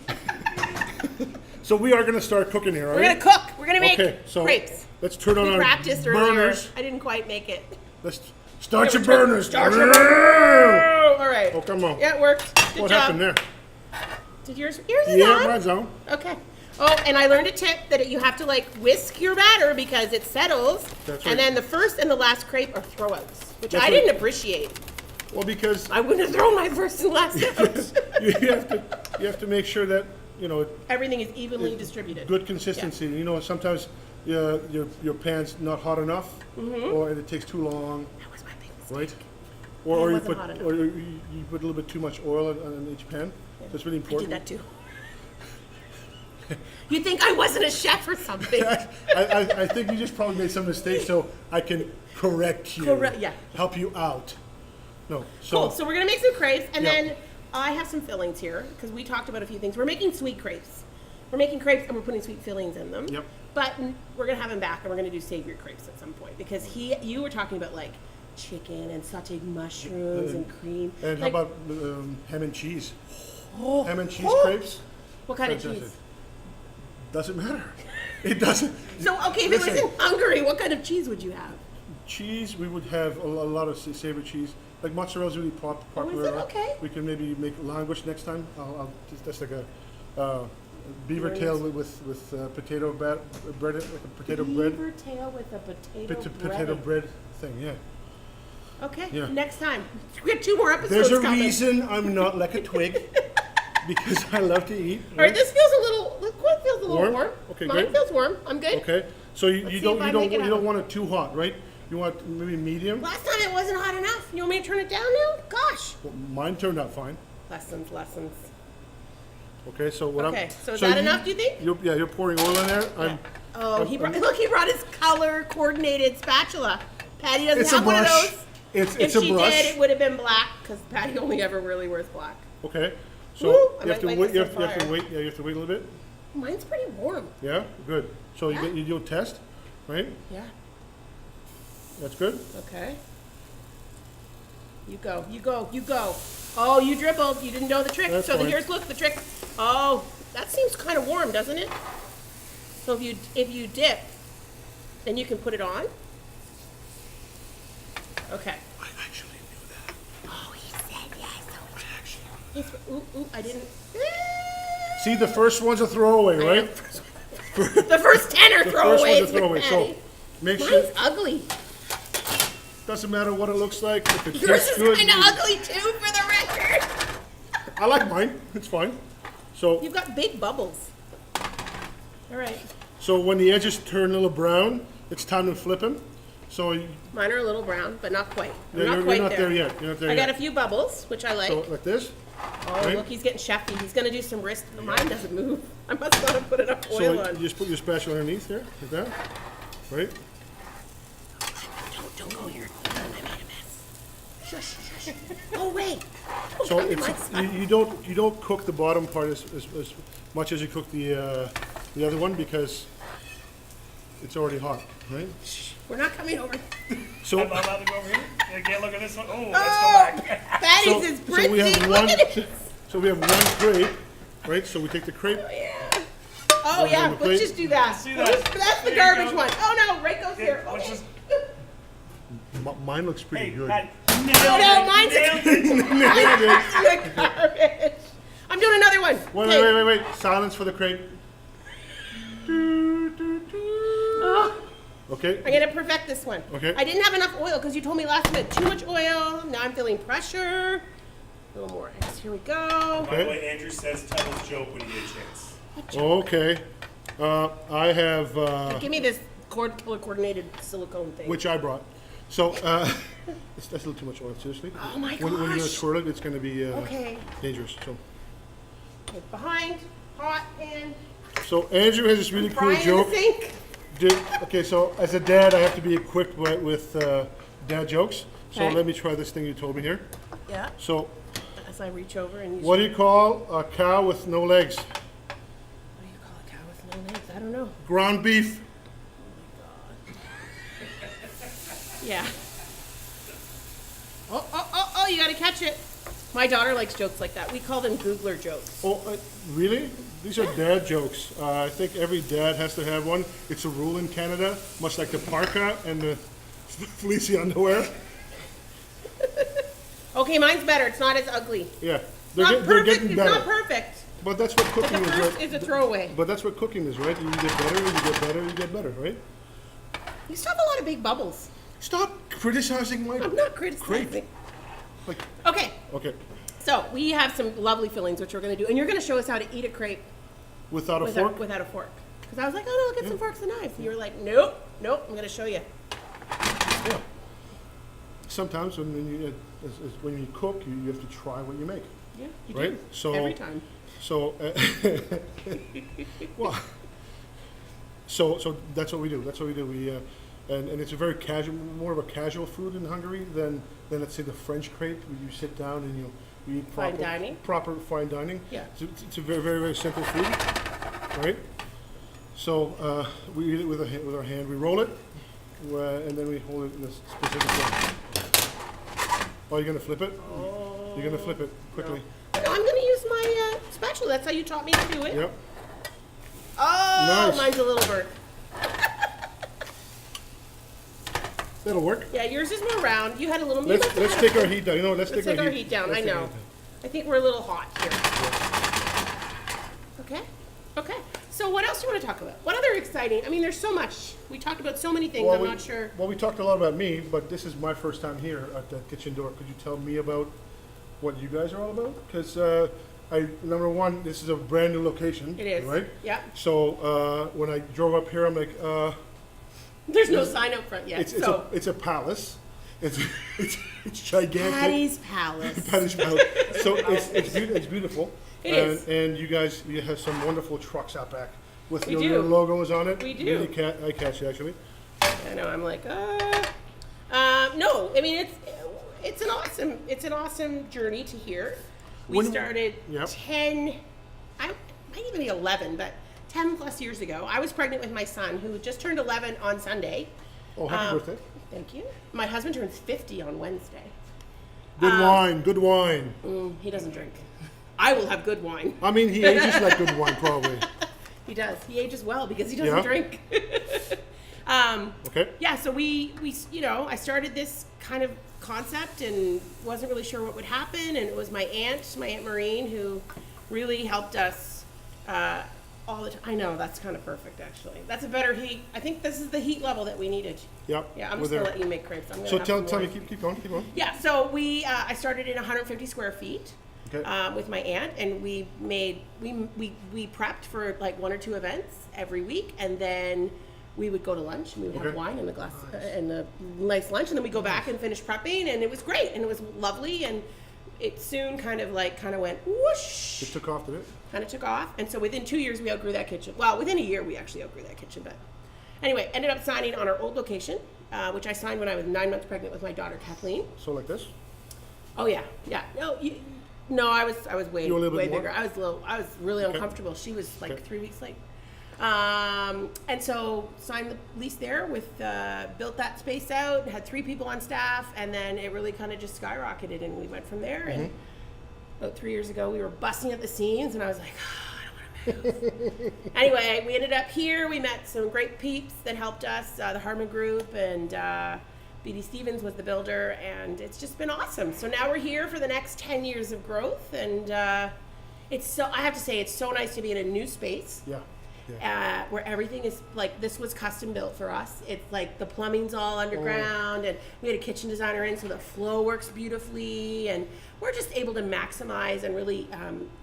[SPEAKER 2] So we are going to start cooking here, all
[SPEAKER 1] We're
[SPEAKER 2] right?
[SPEAKER 1] gonna cook. We're gonna make
[SPEAKER 2] Okay, so
[SPEAKER 1] crepes.
[SPEAKER 2] let's turn on
[SPEAKER 1] We
[SPEAKER 2] our
[SPEAKER 1] practiced
[SPEAKER 2] burners.
[SPEAKER 1] earlier. I didn't quite make it.
[SPEAKER 2] Let's start your burners.
[SPEAKER 1] Start your Oh, all right.
[SPEAKER 2] Oh, come on.
[SPEAKER 1] Yeah, it worked. Good
[SPEAKER 2] What
[SPEAKER 1] job.
[SPEAKER 2] happened there?
[SPEAKER 1] Did yours is
[SPEAKER 2] Yeah,
[SPEAKER 1] on?
[SPEAKER 2] mine's on.
[SPEAKER 1] Okay. Oh, and I learned a tip that you have to whisk your batter because it settles.
[SPEAKER 2] That's
[SPEAKER 1] And
[SPEAKER 2] right.
[SPEAKER 1] then the first and the last crepe are throwouts, which
[SPEAKER 2] That's
[SPEAKER 1] I
[SPEAKER 2] right.
[SPEAKER 1] didn't appreciate.
[SPEAKER 2] Well, because
[SPEAKER 1] I wouldn't have thrown my first and last out.
[SPEAKER 2] you have to make sure that
[SPEAKER 1] Everything is evenly distributed.
[SPEAKER 2] good consistency. You know, sometimes your pan's not hot enough, or it takes too long,
[SPEAKER 1] That was my big mistake.
[SPEAKER 2] right? Or you
[SPEAKER 1] wasn't
[SPEAKER 2] put
[SPEAKER 1] hot enough.
[SPEAKER 2] or you put a little bit too much oil on each pan. So it's really
[SPEAKER 1] I did
[SPEAKER 2] important.
[SPEAKER 1] that too. You think I wasn't a chef or something?
[SPEAKER 2] I think you just probably made some mistakes, so I can correct you.
[SPEAKER 1] Yeah.
[SPEAKER 2] Help you out. No. So
[SPEAKER 1] Cool. So we're gonna make some crepes, and
[SPEAKER 2] Yep.
[SPEAKER 1] then I have some fillings here because we talked about a few things. We're making sweet crepes. We're making crepes and we're putting sweet fillings in them.
[SPEAKER 2] Yep.
[SPEAKER 1] But we're gonna have him back and we're gonna do savory crepes at some point because you were talking about chicken and sauteed mushrooms and cream.
[SPEAKER 2] and how
[SPEAKER 1] Like,
[SPEAKER 2] about ham and cheese?
[SPEAKER 1] oh,
[SPEAKER 2] Ham and cheese
[SPEAKER 1] oh.
[SPEAKER 2] crepes?
[SPEAKER 1] What kind of
[SPEAKER 2] Fantastic.
[SPEAKER 1] cheese?
[SPEAKER 2] Doesn't matter. It doesn't.
[SPEAKER 1] So okay, if it was
[SPEAKER 2] Listen.
[SPEAKER 1] in Hungary, what kind of cheese would you have?
[SPEAKER 2] Cheese, we would have a lot of savory cheese. Like mozzarella is really popular.
[SPEAKER 1] it? Okay.
[SPEAKER 2] We can maybe make languish next time. That's like a beaver
[SPEAKER 1] Very
[SPEAKER 2] tail
[SPEAKER 1] nice.
[SPEAKER 2] with potato bread, like a potato bread,
[SPEAKER 1] Beaver tail with a potato
[SPEAKER 2] potato
[SPEAKER 1] bread.
[SPEAKER 2] bread thing. Yeah.
[SPEAKER 1] Okay,
[SPEAKER 2] Yeah.
[SPEAKER 1] next time. We have 2 more episodes
[SPEAKER 2] There's a
[SPEAKER 1] coming.
[SPEAKER 2] reason I'm not like a twig because I love to eat.
[SPEAKER 1] All right, this feels a little. What feels a little
[SPEAKER 2] Warm?
[SPEAKER 1] warm?
[SPEAKER 2] Okay,
[SPEAKER 1] Mine
[SPEAKER 2] great.
[SPEAKER 1] feels warm. I'm good.
[SPEAKER 2] Okay. So you
[SPEAKER 1] see
[SPEAKER 2] don't
[SPEAKER 1] if I make it
[SPEAKER 2] you don't
[SPEAKER 1] out.
[SPEAKER 2] want it too hot, right? You want maybe medium.
[SPEAKER 1] Last time it wasn't hot enough. You want me to turn it down now? Gosh.
[SPEAKER 2] Well, mine turned out fine.
[SPEAKER 1] Lessons.
[SPEAKER 2] Okay, so what
[SPEAKER 1] Okay,
[SPEAKER 2] I'm...
[SPEAKER 1] so is that enough, do you think?
[SPEAKER 2] You're pouring oil in there.
[SPEAKER 1] Yeah. Oh, he brought his color coordinated spatula. Patty doesn't
[SPEAKER 2] It's a
[SPEAKER 1] have one of
[SPEAKER 2] brush.
[SPEAKER 1] those.
[SPEAKER 2] It's
[SPEAKER 1] If
[SPEAKER 2] a
[SPEAKER 1] she
[SPEAKER 2] brush.
[SPEAKER 1] did, it would have been black because Patty only ever really wears black.
[SPEAKER 2] Okay, so
[SPEAKER 1] Woo, I
[SPEAKER 2] you have to
[SPEAKER 1] might
[SPEAKER 2] wait.
[SPEAKER 1] light
[SPEAKER 2] You
[SPEAKER 1] this
[SPEAKER 2] have,
[SPEAKER 1] on
[SPEAKER 2] you have to
[SPEAKER 1] fire.
[SPEAKER 2] wait. Yeah, you have to wait a little bit.
[SPEAKER 1] Mine's pretty warm.
[SPEAKER 2] Yeah, good. So
[SPEAKER 1] Yeah.
[SPEAKER 2] you do a test, right?
[SPEAKER 1] Yeah.
[SPEAKER 2] That's good.
[SPEAKER 1] Okay. You go. You go. You go. Oh, you dribbled. You didn't know the trick.
[SPEAKER 2] That's
[SPEAKER 1] So
[SPEAKER 2] fine.
[SPEAKER 1] here's look the trick. Oh, that seems kind of warm, doesn't it? So if you dip, then you can put it on. Okay.
[SPEAKER 2] I actually knew that.
[SPEAKER 1] Oh, he said yes. Ooh, ooh, I didn't.
[SPEAKER 2] See, the first one's a throwaway, right?
[SPEAKER 1] The first 10 are
[SPEAKER 2] The first
[SPEAKER 1] throwaways.
[SPEAKER 2] one's a throwaway. So make sure.
[SPEAKER 1] Mine's ugly.
[SPEAKER 2] Doesn't matter what it looks like. If it
[SPEAKER 1] Yours
[SPEAKER 2] tastes
[SPEAKER 1] is
[SPEAKER 2] good.
[SPEAKER 1] kind of ugly too, for the record.
[SPEAKER 2] I like mine. It's fine. So
[SPEAKER 1] You've got big bubbles. All right.
[SPEAKER 2] so when the edges turn a little brown, it's time to flip them. So
[SPEAKER 1] Mine are a little brown, but not quite. I'm
[SPEAKER 2] yeah,
[SPEAKER 1] not
[SPEAKER 2] you're
[SPEAKER 1] quite
[SPEAKER 2] not there yet. You're not there
[SPEAKER 1] I
[SPEAKER 2] yet.
[SPEAKER 1] got a few bubbles, which I like.
[SPEAKER 2] So like this.
[SPEAKER 1] Oh,
[SPEAKER 2] right?
[SPEAKER 1] look, he's getting chefy. He's going to do some wrist. Mine doesn't move. I must not have put enough
[SPEAKER 2] So
[SPEAKER 1] oil
[SPEAKER 2] you
[SPEAKER 1] on.
[SPEAKER 2] just put your spatula underneath here, like that. Right?
[SPEAKER 1] Don't go here. I made a mess. Shush, shush. Oh, wait. Don't
[SPEAKER 2] So
[SPEAKER 1] come in
[SPEAKER 2] it's
[SPEAKER 1] my spot.
[SPEAKER 2] you don't cook the bottom part as much as you cook the other one because it's already hot, right?
[SPEAKER 1] We're not coming over.
[SPEAKER 2] So
[SPEAKER 3] I'm not allowed to go over here. I can't look at this one. Oh,
[SPEAKER 1] Oh,
[SPEAKER 3] let's go back.
[SPEAKER 1] Patty's
[SPEAKER 2] so,
[SPEAKER 1] is
[SPEAKER 2] so
[SPEAKER 1] pretty.
[SPEAKER 2] we have
[SPEAKER 1] Look
[SPEAKER 2] one.
[SPEAKER 1] at it.
[SPEAKER 2] So we have one crepe, right? So we take the crepe.
[SPEAKER 1] Oh, yeah. Oh,
[SPEAKER 2] One
[SPEAKER 1] yeah.
[SPEAKER 2] on the plate.
[SPEAKER 1] Let's just do that.
[SPEAKER 3] do that.
[SPEAKER 1] That's the
[SPEAKER 3] There you
[SPEAKER 1] garbage
[SPEAKER 3] go.
[SPEAKER 1] one. Oh, no. Right goes
[SPEAKER 3] Okay,
[SPEAKER 1] here.
[SPEAKER 3] let's
[SPEAKER 1] Okay.
[SPEAKER 3] just-
[SPEAKER 2] Mine looks pretty
[SPEAKER 3] Hey,
[SPEAKER 2] good.
[SPEAKER 3] Pat,
[SPEAKER 1] No, no, mine's
[SPEAKER 3] nailed it.
[SPEAKER 1] the garbage. I'm doing another one.
[SPEAKER 2] Wait. Silence for the crepe.
[SPEAKER 1] Oh,
[SPEAKER 2] Okay.
[SPEAKER 1] I'm gonna perfect this one.
[SPEAKER 2] Okay.
[SPEAKER 1] I didn't have enough oil because you told me last minute too much oil. Now I'm feeling pressure. A little more ice. Here we go.
[SPEAKER 3] By the way, Andrew says tell his joke when you get a chance.
[SPEAKER 2] Okay. I have
[SPEAKER 1] Give me this color coordinated silicone thing.
[SPEAKER 2] which I brought. So that's a little too much oil. Seriously.
[SPEAKER 1] Oh my
[SPEAKER 2] When you're gonna
[SPEAKER 1] gosh.
[SPEAKER 2] twirl it, it's gonna be
[SPEAKER 1] Okay.
[SPEAKER 2] dangerous. So.
[SPEAKER 1] Okay, behind, hot pan,
[SPEAKER 2] So Andrew has this really cool
[SPEAKER 1] frying in the
[SPEAKER 2] joke.
[SPEAKER 1] sink.
[SPEAKER 2] Okay, so as a dad, I have to be equipped with dad jokes. So
[SPEAKER 1] Okay.
[SPEAKER 2] let me try this thing you told me here.
[SPEAKER 1] Yeah.
[SPEAKER 2] So,
[SPEAKER 1] As I reach over and use.
[SPEAKER 2] what do you call a cow with no legs?
[SPEAKER 1] What do you call a cow with no legs? I don't know.
[SPEAKER 2] Ground beef.
[SPEAKER 1] Yeah. Oh, you gotta catch it. My daughter likes jokes like that. We call them Googler jokes.
[SPEAKER 2] Oh, really? These are dad jokes. I think every dad has to have one. It's a rule in Canada, much like the parka and the fleecy underwear.
[SPEAKER 1] Okay, mine's better. It's not as ugly.
[SPEAKER 2] Yeah,
[SPEAKER 1] Not
[SPEAKER 2] they're
[SPEAKER 1] perfect.
[SPEAKER 2] getting
[SPEAKER 1] It's
[SPEAKER 2] better.
[SPEAKER 1] not perfect.
[SPEAKER 2] But that's what
[SPEAKER 1] But
[SPEAKER 2] cooking
[SPEAKER 1] the
[SPEAKER 2] is,
[SPEAKER 1] first
[SPEAKER 2] right?
[SPEAKER 1] is a throwaway.
[SPEAKER 2] But that's what cooking is, right? You get better, you get better, you get better, right?
[SPEAKER 1] You still have a lot of big bubbles.
[SPEAKER 2] Stop criticizing my
[SPEAKER 1] I'm not criticizing.
[SPEAKER 2] crepe. Like,
[SPEAKER 1] Okay,
[SPEAKER 2] okay,
[SPEAKER 1] so we have some lovely fillings, which we're gonna do, and you're gonna show us how to eat a crepe
[SPEAKER 2] without a fork.
[SPEAKER 1] without a fork. Because I was like, oh no, get some forks and knives. And you were like, nope, I'm gonna show you.
[SPEAKER 2] Yeah. Sometimes when you cook, you have to try what you make.
[SPEAKER 1] Yeah, you
[SPEAKER 2] Right?
[SPEAKER 1] do.
[SPEAKER 2] So-
[SPEAKER 1] Every time.
[SPEAKER 2] So, well, so that's what we do. That's what we do. And it's a very casual, more of a casual food in Hungary than let's say the French crepe, where you sit down and you eat
[SPEAKER 1] Fine dining?
[SPEAKER 2] proper fine dining.
[SPEAKER 1] Yeah.
[SPEAKER 2] It's a very, very, very simple food, right? So we eat it with our hand. We roll it, and then we hold it in a specific way. Oh, you're gonna flip it? You're gonna flip it quickly.
[SPEAKER 1] No, I'm gonna use my spatula. That's how you taught me to do it.
[SPEAKER 2] Yep.
[SPEAKER 1] Oh,
[SPEAKER 2] Nice.
[SPEAKER 1] mine's a little burnt.
[SPEAKER 2] That'll work.
[SPEAKER 1] Yeah, yours is more round. You had a little.
[SPEAKER 2] Let's take our heat down. You know, let's
[SPEAKER 1] Let's
[SPEAKER 2] take
[SPEAKER 1] take our heat down.
[SPEAKER 2] let's
[SPEAKER 1] I
[SPEAKER 2] take our
[SPEAKER 1] know.
[SPEAKER 2] heat down.
[SPEAKER 1] I think we're a little hot here. Okay. Okay. So what else do you want to talk about? What other exciting? I mean, there's so much. We talked about so many things. I'm not sure.
[SPEAKER 2] Well, we talked a lot about me, but this is my first time here at the kitchen door. Could you tell me about what you guys are all about? Because number one, this is a brand new location.
[SPEAKER 1] It is.
[SPEAKER 2] Right?
[SPEAKER 1] Yeah.
[SPEAKER 2] So when I drove up here, I'm like,
[SPEAKER 1] There's no sign up front yet.
[SPEAKER 2] it's
[SPEAKER 1] so
[SPEAKER 2] a palace. it's gigantic.
[SPEAKER 1] Patty's Palace.
[SPEAKER 2] Patty's Palace. So it's beautiful.
[SPEAKER 1] It is.
[SPEAKER 2] And you have some wonderful trucks out back with
[SPEAKER 1] We
[SPEAKER 2] your,
[SPEAKER 1] do.
[SPEAKER 2] your logos on it.
[SPEAKER 1] We do.
[SPEAKER 2] Really I catch you actually.
[SPEAKER 1] I know. I'm like, no. I mean, it's an awesome journey to here. We started
[SPEAKER 2] Yep.
[SPEAKER 1] 10. I might even be 11, but 10 plus years ago. I was pregnant with my son, who just turned 11 on Sunday.
[SPEAKER 2] Oh, happy birthday.
[SPEAKER 1] Thank you. My husband turns 50 on Wednesday.
[SPEAKER 2] Good wine, good wine.
[SPEAKER 1] He doesn't drink. I will have good wine.
[SPEAKER 2] I mean, he ages like good wine, probably.
[SPEAKER 1] He does. He ages well because he doesn't
[SPEAKER 2] Yeah.
[SPEAKER 1] drink.
[SPEAKER 2] Okay.
[SPEAKER 1] Yeah, so we I started this kind of concept and wasn't really sure what would happen, and it was my Aunt Maureen, who really helped us all the time. I know, that's kind of perfect, actually. That's a better heat. I think this is the heat level that we needed.
[SPEAKER 2] Yep.
[SPEAKER 1] Yeah, I'm
[SPEAKER 2] we're
[SPEAKER 1] just going to
[SPEAKER 2] there.
[SPEAKER 1] let you make crepes. I'm gonna
[SPEAKER 2] So
[SPEAKER 1] have
[SPEAKER 2] tell
[SPEAKER 1] some
[SPEAKER 2] me,
[SPEAKER 1] more.
[SPEAKER 2] keep going.
[SPEAKER 1] Yeah, so I started in 150 square feet.
[SPEAKER 2] Okay.
[SPEAKER 1] With my aunt, and we prepped for like 1 or 2 events every week, and then we would go to lunch and we would have
[SPEAKER 2] Okay.
[SPEAKER 1] wine and a glass and a nice lunch, and then we go back and finish prepping, and it was great and it was lovely, and it soon kind of went whoosh.
[SPEAKER 2] It took off, did it?
[SPEAKER 1] Kind of took off, and so within 2 years we outgrew that kitchen. Well, within a year we actually outgrew that kitchen, but anyway, ended up signing on our old location, which I signed when I was 9 months pregnant with my daughter Kathleen.
[SPEAKER 2] So like this?
[SPEAKER 1] Oh yeah. No, I was way
[SPEAKER 2] You were a little
[SPEAKER 1] way
[SPEAKER 2] bit more?
[SPEAKER 1] bigger. I was really
[SPEAKER 2] Okay.
[SPEAKER 1] uncomfortable. She was like
[SPEAKER 2] Okay.
[SPEAKER 1] 3 weeks late. And so signed the lease there with built that space out, had 3 people on staff, and then it really kind of just skyrocketed, and we went from there. And about 3 years ago, we were busting at the seams, and I was like, I don't want to move. Anyway, we ended up here. We met some great peeps that helped us, the Harmon Group, and BD Stevens was the builder, and it's just been awesome. So now we're here for the next 10 years of growth, and I have to say, it's so nice to be in a new space.
[SPEAKER 2] Yeah.
[SPEAKER 1] Where everything is like, this was custom built for us. It's like the plumbing's all underground, and we had a kitchen designer in, so the flow works beautifully, and we're just able to maximize and really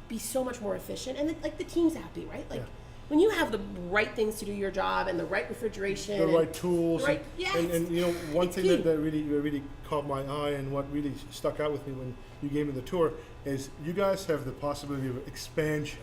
[SPEAKER 1] be so much more efficient, and like the team's happy, right? Like when you have the right things to do your job and the right refrigeration,
[SPEAKER 2] The
[SPEAKER 1] and
[SPEAKER 2] right tools.
[SPEAKER 1] right- yes.
[SPEAKER 2] And you know, one
[SPEAKER 1] It's
[SPEAKER 2] thing
[SPEAKER 1] key.
[SPEAKER 2] that really caught my eye and what really stuck out with me when you gave me the tour is you guys have the possibility of expansion.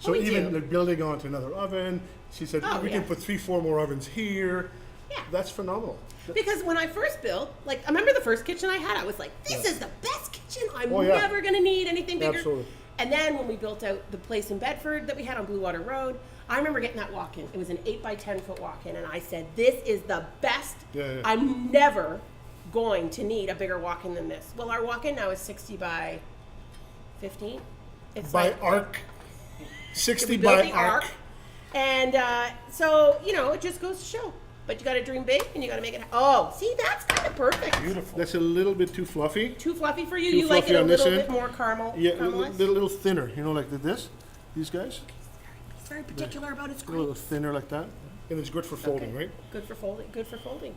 [SPEAKER 2] So
[SPEAKER 1] we
[SPEAKER 2] even
[SPEAKER 1] do.
[SPEAKER 2] like building onto another oven, she said
[SPEAKER 1] Oh,
[SPEAKER 2] we
[SPEAKER 1] yeah.
[SPEAKER 2] can put 3-4 more ovens here.
[SPEAKER 1] Yeah.
[SPEAKER 2] That's phenomenal.
[SPEAKER 1] Because when I first built, like, I remember the first kitchen I had, I was like, this is the best kitchen. I'm
[SPEAKER 2] Oh, yeah.
[SPEAKER 1] never going to need anything bigger.
[SPEAKER 2] Absolutely.
[SPEAKER 1] And then when we built out the place in Bedford that we had on Blue Water Road, I remember getting that walk-in. It was an 8 by 10 foot walk-in, and I said, this is the best.
[SPEAKER 2] Yeah.
[SPEAKER 1] I'm never going to need a bigger walk-in than this. Well, our walk-in now is 60 by 15. It's
[SPEAKER 2] By
[SPEAKER 1] like,
[SPEAKER 2] arc. 60
[SPEAKER 1] we built
[SPEAKER 2] by
[SPEAKER 1] the
[SPEAKER 2] arc.
[SPEAKER 1] And so, it just goes to show. But you got to dream big, and you got to make it. Oh, see, that's kind of perfect.
[SPEAKER 2] Beautiful. That's a little bit too fluffy.
[SPEAKER 1] Too fluffy for you.
[SPEAKER 2] Too
[SPEAKER 1] You like
[SPEAKER 2] fluffy
[SPEAKER 1] it a
[SPEAKER 2] on this
[SPEAKER 1] little
[SPEAKER 2] end.
[SPEAKER 1] bit more caramel.
[SPEAKER 2] Yeah, a
[SPEAKER 1] caramelized?
[SPEAKER 2] little thinner. You know, like this. These guys.
[SPEAKER 1] He's very particular about his
[SPEAKER 2] A little
[SPEAKER 1] grapes.
[SPEAKER 2] thinner like that. And it's good for folding,
[SPEAKER 1] Okay.
[SPEAKER 2] right?
[SPEAKER 1] Good for folding. Good for folding.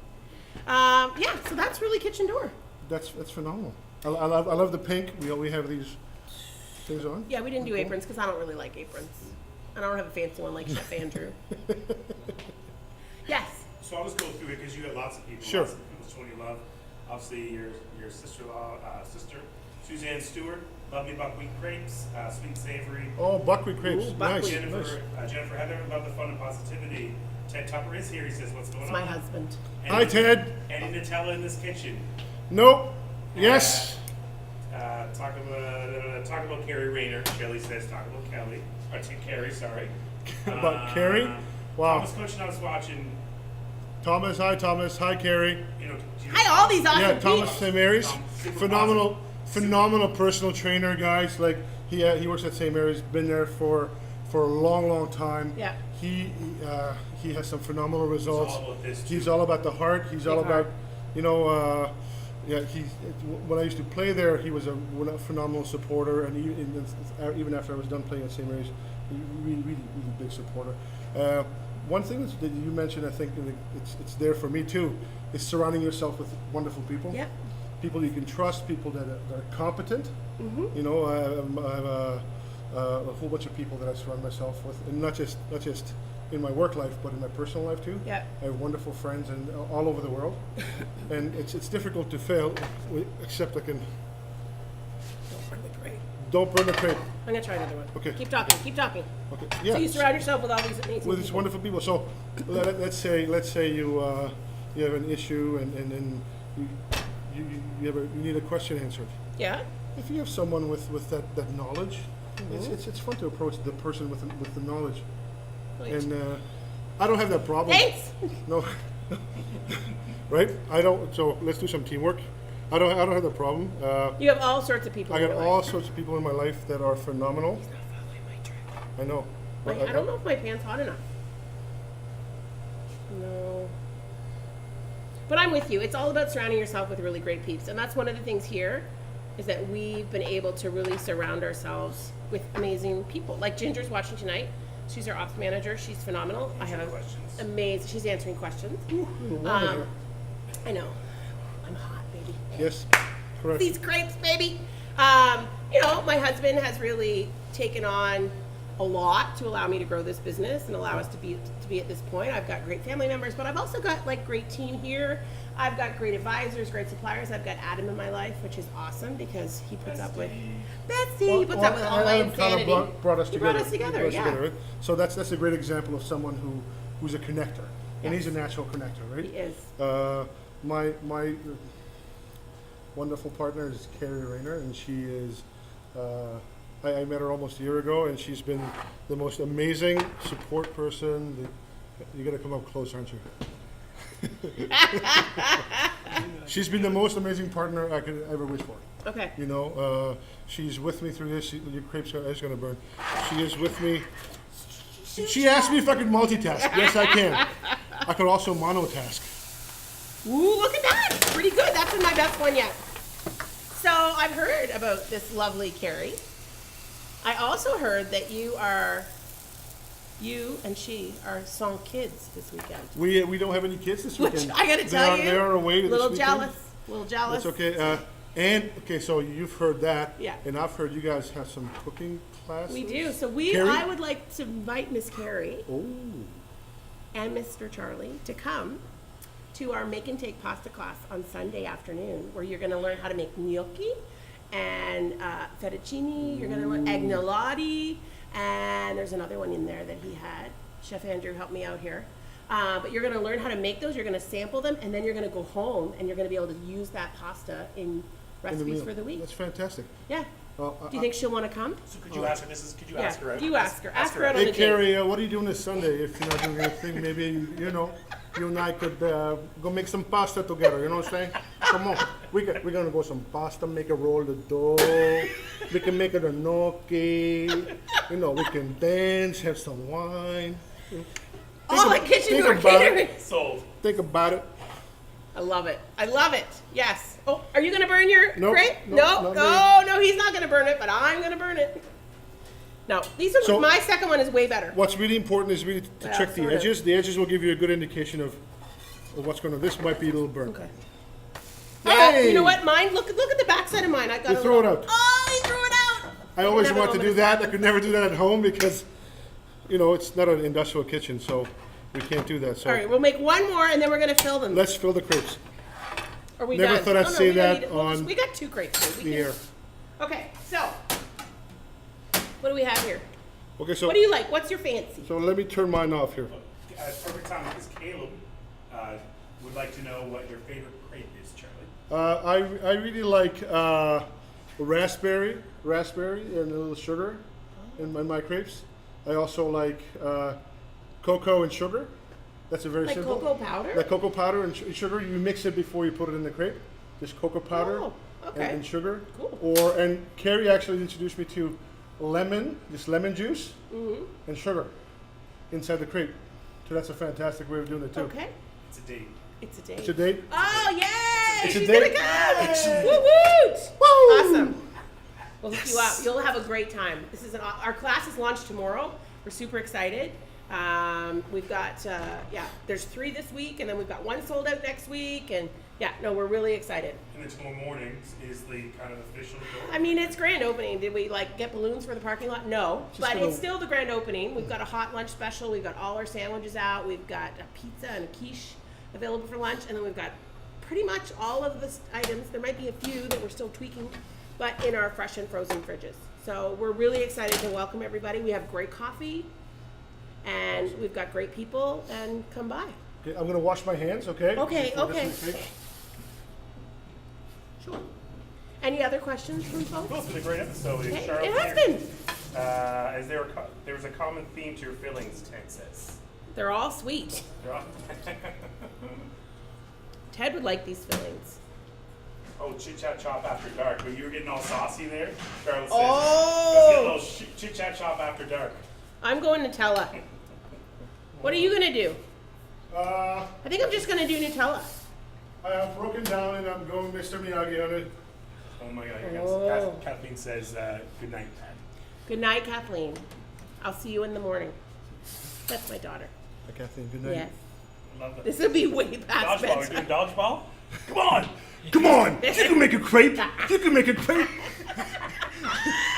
[SPEAKER 1] Yeah, so that's really kitchen door.
[SPEAKER 2] That's phenomenal. I love the pink. We have these things on.
[SPEAKER 1] Yeah, we didn't do aprons because I don't really like aprons. And I don't have a fancy one like Chef Andrew. Yes.
[SPEAKER 3] So I'll just go through it because you got lots of people.
[SPEAKER 2] Sure.
[SPEAKER 3] Lots of people, someone you love. Obviously, your sister-in-law, sister, Suzanne Stewart, love me buckwheat crepes, sweet savory.
[SPEAKER 2] Oh, buckwheat crepes.
[SPEAKER 1] Ooh,
[SPEAKER 2] Nice.
[SPEAKER 1] buckwheat.
[SPEAKER 3] Jennifer,
[SPEAKER 2] Nice.
[SPEAKER 3] Jennifer Heather, love the fun and positivity. Ted Tupper is here. He says, "What's going
[SPEAKER 1] It's
[SPEAKER 3] on?"
[SPEAKER 1] my husband.
[SPEAKER 2] Hi, Ted.
[SPEAKER 3] Any Nutella in this kitchen?
[SPEAKER 2] Nope. Yes.
[SPEAKER 3] Talk about Carrie Rayner. Kelly says, talk about Kelly. Or Carrie, sorry.
[SPEAKER 2] About Carrie? Wow.
[SPEAKER 3] Thomas Coach and I was watching,
[SPEAKER 2] Thomas. Hi, Thomas. Hi, Carrie.
[SPEAKER 3] you know.
[SPEAKER 1] Hi, all these awesome
[SPEAKER 2] Yeah, Thomas
[SPEAKER 1] peeps.
[SPEAKER 2] St. Mary's.
[SPEAKER 3] Super
[SPEAKER 2] Phenomenal personal trainer, guys. Like he works at St. Mary's. Been there for a long time.
[SPEAKER 1] Yeah.
[SPEAKER 2] He has some phenomenal results.
[SPEAKER 3] all about this, too.
[SPEAKER 2] He's all about the heart. He's all
[SPEAKER 1] Big heart.
[SPEAKER 2] about, yeah. When I used to play there, he was a phenomenal supporter, and even after I was done playing at St. Mary's, really big supporter. One thing that you mentioned, I think it's there for me too, is surrounding yourself with wonderful people.
[SPEAKER 1] Yep.
[SPEAKER 2] People you can trust, people that are competent.
[SPEAKER 1] Mm-hmm.
[SPEAKER 2] You know, I have a whole bunch of people that I surround myself with, and not just in my work life, but in my personal life too.
[SPEAKER 1] Yeah.
[SPEAKER 2] I have wonderful friends and all over the world, and it's difficult to fail, except I can.
[SPEAKER 1] Don't burn the crepe.
[SPEAKER 2] Don't burn the crepe.
[SPEAKER 1] I'm gonna try another one.
[SPEAKER 2] Okay.
[SPEAKER 1] Keep talking. Keep talking.
[SPEAKER 2] Okay. Yeah.
[SPEAKER 1] So you surround yourself with all these amazing
[SPEAKER 2] with these
[SPEAKER 1] people.
[SPEAKER 2] wonderful people. So let's say you have an issue and then you need a question answered.
[SPEAKER 1] Yeah.
[SPEAKER 2] If you have someone with that knowledge, it's fun to approach the person with the knowledge.
[SPEAKER 1] Right.
[SPEAKER 2] And I don't have that problem.
[SPEAKER 1] Thanks.
[SPEAKER 2] No. Right? I don't. So let's do some teamwork. I don't have that problem.
[SPEAKER 1] You have all sorts of people.
[SPEAKER 2] I
[SPEAKER 1] in
[SPEAKER 2] got
[SPEAKER 1] your
[SPEAKER 2] all
[SPEAKER 1] life.
[SPEAKER 2] sorts of people in my life that are phenomenal.
[SPEAKER 1] He's not following my trick.
[SPEAKER 2] I know.
[SPEAKER 1] Wait, I don't know if my pant's hot enough. No. But I'm with you. It's all about surrounding yourself with really great peeps. And that's one of the things here is that we've been able to really surround ourselves with amazing people. Like Ginger's watching tonight. She's our ops manager. She's phenomenal. I have
[SPEAKER 3] questions.
[SPEAKER 1] amazing. She's answering questions. I know. I'm hot, baby.
[SPEAKER 2] Yes. Correct.
[SPEAKER 1] These crepes, baby. My husband has really taken on a lot to allow me to grow this business and allow us to be at this point. I've got great family members, but I've also got like great team here. I've got great advisors, great suppliers. I've got Adam in my life, which is awesome because he puts up with Betsy. He puts up with all my
[SPEAKER 2] Adam
[SPEAKER 1] insanity.
[SPEAKER 2] kind of brought us
[SPEAKER 1] He
[SPEAKER 2] together.
[SPEAKER 1] brought us together,
[SPEAKER 2] He brought us
[SPEAKER 1] yeah.
[SPEAKER 2] together, right? So that's a great example of someone who's a connector, and
[SPEAKER 1] Yes.
[SPEAKER 2] he's a natural connector, right?
[SPEAKER 1] He is.
[SPEAKER 2] My wonderful partner is Carrie Rayner, and she is. I met her almost a year ago, and she's been the most amazing support person. You got to come up close, aren't you? She's been the most amazing partner I could ever wish for.
[SPEAKER 1] Okay.
[SPEAKER 2] You know, she's with me through this. Your crepe's is going to burn. She is with me. She asked me if I could multitask. Yes, I can. I could also monotask.
[SPEAKER 1] Ooh, look at that. Pretty good. That's been my best one yet. So I've heard about this lovely Carrie. I also heard that you and she are sans kids this weekend.
[SPEAKER 2] We don't have any kids this
[SPEAKER 1] Which
[SPEAKER 2] weekend.
[SPEAKER 1] I gotta tell you,
[SPEAKER 2] they are away this
[SPEAKER 1] little
[SPEAKER 2] weekend.
[SPEAKER 1] jealous. Little jealous.
[SPEAKER 2] That's okay. So you've heard that.
[SPEAKER 1] Yeah.
[SPEAKER 2] And I've heard you guys have some cooking classes.
[SPEAKER 1] We do. So
[SPEAKER 2] Carrie?
[SPEAKER 1] I would like to invite Miss Carrie
[SPEAKER 2] Oh.
[SPEAKER 1] and Mr. Charlie to come to our make and take pasta class on Sunday afternoon, where you're going to learn how to make gnocchi and fettuccine. You're going to learn agnolotti, and there's another one in there that he had. Chef Andrew helped me out here. But you're going to learn how to make those. You're going to sample them, and then you're going to go home and you're going to be able to use that pasta in
[SPEAKER 2] In the
[SPEAKER 1] recipes
[SPEAKER 2] meal.
[SPEAKER 1] for the week.
[SPEAKER 2] That's fantastic.
[SPEAKER 1] Yeah.
[SPEAKER 2] Well,
[SPEAKER 1] Do you think she'll want to come?
[SPEAKER 3] So could you ask her, Mrs. Could you ask her out?
[SPEAKER 1] You ask her. Ask her out on
[SPEAKER 2] Hey
[SPEAKER 1] the date.
[SPEAKER 2] Carrie, what are you doing this Sunday? If you're not doing anything, maybe you and I could go make some pasta together. You know what I'm saying? Come on, we're gonna go some pasta. Make a roll the dough. We can make it a gnocchi. We can dance, have some wine.
[SPEAKER 1] Oh, my kitchen door
[SPEAKER 2] about
[SPEAKER 1] catering.
[SPEAKER 3] Sold.
[SPEAKER 2] Think about it.
[SPEAKER 1] I love it. I love it. Yes. Oh, are you going to burn your
[SPEAKER 2] Nope,
[SPEAKER 1] crepe?
[SPEAKER 2] nope,
[SPEAKER 1] No, he's not going to burn it, but I'm going to burn it. No,
[SPEAKER 2] So-
[SPEAKER 1] my second one is way better.
[SPEAKER 2] What's really important is really to
[SPEAKER 1] Yeah,
[SPEAKER 2] check the
[SPEAKER 1] sort of.
[SPEAKER 2] edges. The edges will give you a good indication of what's going on. This might be a little burnt.
[SPEAKER 1] Okay. Yeah,
[SPEAKER 2] Hey!
[SPEAKER 1] you know what? Mine. Look at the backside of mine. I got.
[SPEAKER 2] You throw it out.
[SPEAKER 1] Oh, he threw it out.
[SPEAKER 2] I always
[SPEAKER 1] Never
[SPEAKER 2] want to
[SPEAKER 1] know
[SPEAKER 2] do
[SPEAKER 1] when
[SPEAKER 2] that. I could never do that at home because, it's not an industrial kitchen, so we can't do that. So
[SPEAKER 1] All right, we'll make one more, and then we're going to fill them.
[SPEAKER 2] let's fill the crepes.
[SPEAKER 1] Are we
[SPEAKER 2] never
[SPEAKER 1] done?
[SPEAKER 2] thought I'd
[SPEAKER 1] Oh, no,
[SPEAKER 2] say
[SPEAKER 1] we don't
[SPEAKER 2] that
[SPEAKER 1] need it. We'll
[SPEAKER 2] on
[SPEAKER 1] we got 2 crepes. So we
[SPEAKER 2] The
[SPEAKER 1] can-
[SPEAKER 2] air.
[SPEAKER 1] Okay, so what do we have here?
[SPEAKER 2] Okay, so
[SPEAKER 1] What do you like? What's your fancy?
[SPEAKER 2] so let me turn mine off here.
[SPEAKER 3] Perfect time because Caleb would like to know what your favorite crepe is, Charlie.
[SPEAKER 2] I really like raspberry and a little sugar in my crepes. I also like cocoa and sugar. That's a very
[SPEAKER 1] Like
[SPEAKER 2] simple.
[SPEAKER 1] cocoa powder?
[SPEAKER 2] Like cocoa powder and sugar. You mix it before you put it in the crepe. Just cocoa powder
[SPEAKER 1] Oh, okay.
[SPEAKER 2] and sugar.
[SPEAKER 1] Cool.
[SPEAKER 2] And Carrie actually introduced me to lemon juice
[SPEAKER 1] Mm-hmm.
[SPEAKER 2] and sugar inside the crepe. So that's a fantastic way of doing it too.
[SPEAKER 1] Okay.
[SPEAKER 3] It's a date.
[SPEAKER 1] It's a date.
[SPEAKER 2] It's a date.
[SPEAKER 1] Oh, yay!
[SPEAKER 2] It's a
[SPEAKER 1] She's
[SPEAKER 2] date.
[SPEAKER 1] gonna come! Woo woot! Awesome. We'll hook you up. You'll have a great time. This is our class is launched tomorrow. We're super excited. We've got there's 3 this week, and then we've got 1 sold out next week, and Yeah, no, we're really excited.
[SPEAKER 3] And then tomorrow morning is the kind of official door.
[SPEAKER 1] I mean, it's grand opening. Did we like get balloons for the parking lot? No,
[SPEAKER 2] Just
[SPEAKER 1] but
[SPEAKER 2] gonna-
[SPEAKER 1] it's still the grand opening. We've got a hot lunch special. We've got all our sandwiches out. We've got a pizza and a quiche available for lunch, and then we've got pretty much all of the items. There might be a few that we're still tweaking, but in our fresh and frozen fridges. So we're really excited to welcome everybody. We have great coffee, and we've got great people. And come by.
[SPEAKER 2] Okay, I'm gonna wash my hands. Okay.
[SPEAKER 1] Okay,
[SPEAKER 2] Before
[SPEAKER 1] okay.
[SPEAKER 2] this is big.
[SPEAKER 1] Sure. Any other questions from folks?
[SPEAKER 3] Well, it's been a great episode.
[SPEAKER 1] Okay,
[SPEAKER 3] Charlotte
[SPEAKER 1] it has
[SPEAKER 3] here.
[SPEAKER 1] been.
[SPEAKER 3] Is there was a common theme to your fillings, Ted says.
[SPEAKER 1] They're all sweet.
[SPEAKER 3] They're all-
[SPEAKER 1] Ted would like these fillings.
[SPEAKER 3] Oh, chit chat chop after dark. But you were getting all saucy there. Charlotte says,
[SPEAKER 1] Oh!
[SPEAKER 3] let's get a little chit chat chop after dark.
[SPEAKER 1] I'm going Nutella. What are you gonna do?
[SPEAKER 2] Uh,
[SPEAKER 1] I think I'm just gonna do Nutella.
[SPEAKER 2] I have broken down and I'm going Mr. Miyagi on it.
[SPEAKER 3] Oh my God!
[SPEAKER 1] Oh.
[SPEAKER 3] Kathleen says, "Good night, Ted."
[SPEAKER 1] Good night, Kathleen. I'll see you in the morning. That's my daughter.
[SPEAKER 2] Hi, Kathleen. Good night.
[SPEAKER 1] Yes.
[SPEAKER 3] Love that.
[SPEAKER 1] This will be way past
[SPEAKER 3] Dodgeball. We're doing
[SPEAKER 1] bedtime.
[SPEAKER 3] dodgeball. Come on.
[SPEAKER 2] Come on! You can make a crepe! You can make a crepe!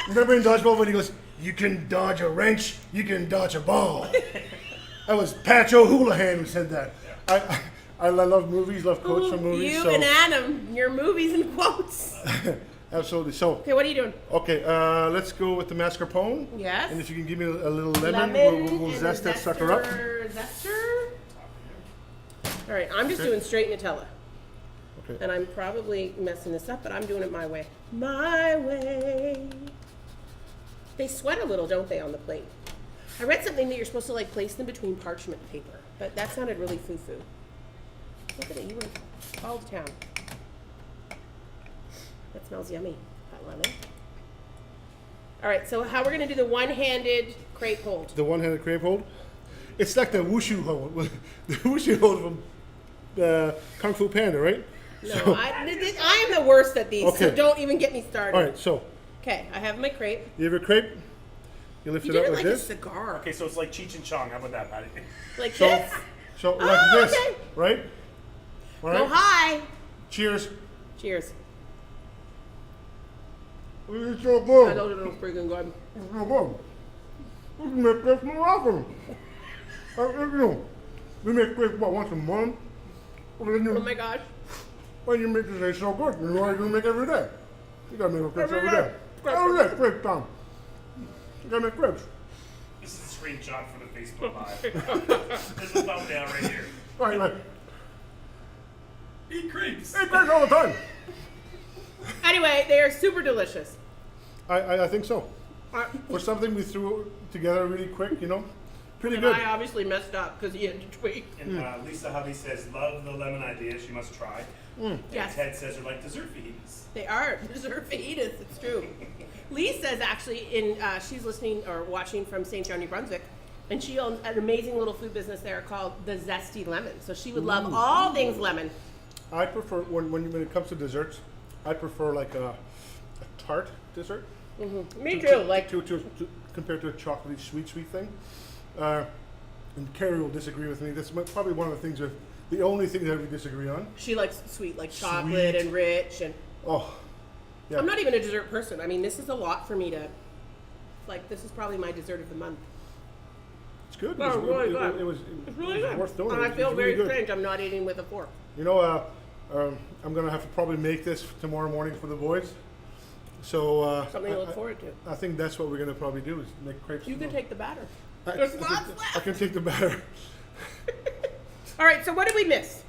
[SPEAKER 2] Remember in dodgeball when he goes, you can dodge a wrench, you can dodge a ball. That was Pat O'Houlihan who said that. I love movies, love quotes from movies.
[SPEAKER 1] You
[SPEAKER 2] so
[SPEAKER 1] and Adam, your movies and quotes.
[SPEAKER 2] absolutely. So,
[SPEAKER 1] Okay, what are you doing?
[SPEAKER 2] okay, let's go with the mascarpone.
[SPEAKER 1] Yes.
[SPEAKER 2] And if you can give me a little lemon, we'll
[SPEAKER 1] and
[SPEAKER 2] zest
[SPEAKER 1] a
[SPEAKER 2] that sucker up.
[SPEAKER 1] Zester. All right, I'm just doing straight Nutella.
[SPEAKER 2] Okay.
[SPEAKER 1] And I'm probably messing this up, but I'm doing it my way. My way. They sweat a little, don't they, on the plate? I read something that you're supposed to like place them between parchment paper, but that sounded really foo-foo. Look at it, you were all to town. That smells yummy, that lemon. All right, so how we're gonna do the one-handed crepe hold.
[SPEAKER 2] The one-handed crepe hold. It's like the wushu hold. The wushu hold from Kung Fu Panda, right?
[SPEAKER 1] No, I am the worst at these, so
[SPEAKER 2] Okay.
[SPEAKER 1] don't even get me started.
[SPEAKER 2] All right, so
[SPEAKER 1] Okay, I have my crepe.
[SPEAKER 2] you have a crepe. You lift
[SPEAKER 1] You
[SPEAKER 2] it
[SPEAKER 1] did
[SPEAKER 2] up
[SPEAKER 1] it
[SPEAKER 2] like
[SPEAKER 1] like a
[SPEAKER 2] this.
[SPEAKER 1] cigar.
[SPEAKER 3] Okay, so it's like Cheech and Chong. How about that, Patty?
[SPEAKER 1] Like
[SPEAKER 2] So,
[SPEAKER 1] this.
[SPEAKER 2] so like
[SPEAKER 1] Oh,
[SPEAKER 2] this,
[SPEAKER 1] okay.
[SPEAKER 2] right? All
[SPEAKER 1] Go
[SPEAKER 2] right.
[SPEAKER 1] high.
[SPEAKER 2] Cheers.
[SPEAKER 1] Cheers.
[SPEAKER 2] It's so
[SPEAKER 1] I
[SPEAKER 2] good.
[SPEAKER 1] know it's freaking good.
[SPEAKER 2] It's so good. We can make this more often. We make crepes about once a month.
[SPEAKER 1] Oh my gosh.
[SPEAKER 2] When you make this, it's so good. You know what you make every day. You gotta make crepes
[SPEAKER 1] Every
[SPEAKER 2] every
[SPEAKER 1] day.
[SPEAKER 2] day. Every day, crepe time. You gotta make crepes.
[SPEAKER 3] This is a screenshot for the Facebook Live. This is thumb down right here.
[SPEAKER 2] Right.
[SPEAKER 3] Eat crepes.
[SPEAKER 2] Eat crepes all the time.
[SPEAKER 1] Anyway, they are super delicious.
[SPEAKER 2] I think so.
[SPEAKER 1] Uh,
[SPEAKER 2] For something we threw together really quick, you know, pretty
[SPEAKER 1] and
[SPEAKER 2] good.
[SPEAKER 1] I obviously messed up because he had to tweak.
[SPEAKER 3] And Lisa Hubby says, love the lemon idea. She must try. And
[SPEAKER 1] Yes.
[SPEAKER 3] Ted says they're like dessert fajitas.
[SPEAKER 1] They are dessert fajitas. It's true. Lee says actually, she's listening or watching from St. John, New Brunswick, and she owns an amazing little food business there called the Zesty Lemon. So she would love all things lemon.
[SPEAKER 2] I prefer when it comes to desserts, I prefer like a tart dessert.
[SPEAKER 1] Me too. Like
[SPEAKER 2] to compared to a chocolatey sweet thing. And Carrie will disagree with me. That's probably one of the things the only thing that we disagree on.
[SPEAKER 1] she likes sweet, like chocolate
[SPEAKER 2] Sweet.
[SPEAKER 1] and rich, and
[SPEAKER 2] Oh, yeah.
[SPEAKER 1] I'm not even a dessert person. I mean, this is a lot for me to. Like, this is probably my dessert of the month.
[SPEAKER 2] It's good.
[SPEAKER 1] No,
[SPEAKER 2] It was,
[SPEAKER 1] really good.
[SPEAKER 2] it was
[SPEAKER 1] It's really
[SPEAKER 2] it was
[SPEAKER 1] good.
[SPEAKER 2] worth doing.
[SPEAKER 1] And I
[SPEAKER 2] It was
[SPEAKER 1] feel
[SPEAKER 2] really
[SPEAKER 1] very
[SPEAKER 2] good.
[SPEAKER 1] strange. I'm not eating with a fork.
[SPEAKER 2] You know, I'm gonna have to probably make this tomorrow morning for the boys. So
[SPEAKER 1] Something to look forward to.
[SPEAKER 2] I think that's what we're gonna probably do is make crepes.
[SPEAKER 1] You can
[SPEAKER 2] tomorrow.
[SPEAKER 1] take the batter.
[SPEAKER 2] I-
[SPEAKER 1] There's
[SPEAKER 2] I
[SPEAKER 1] lots
[SPEAKER 2] can-
[SPEAKER 1] left.
[SPEAKER 2] I can take the batter.
[SPEAKER 1] All right, so what did we miss?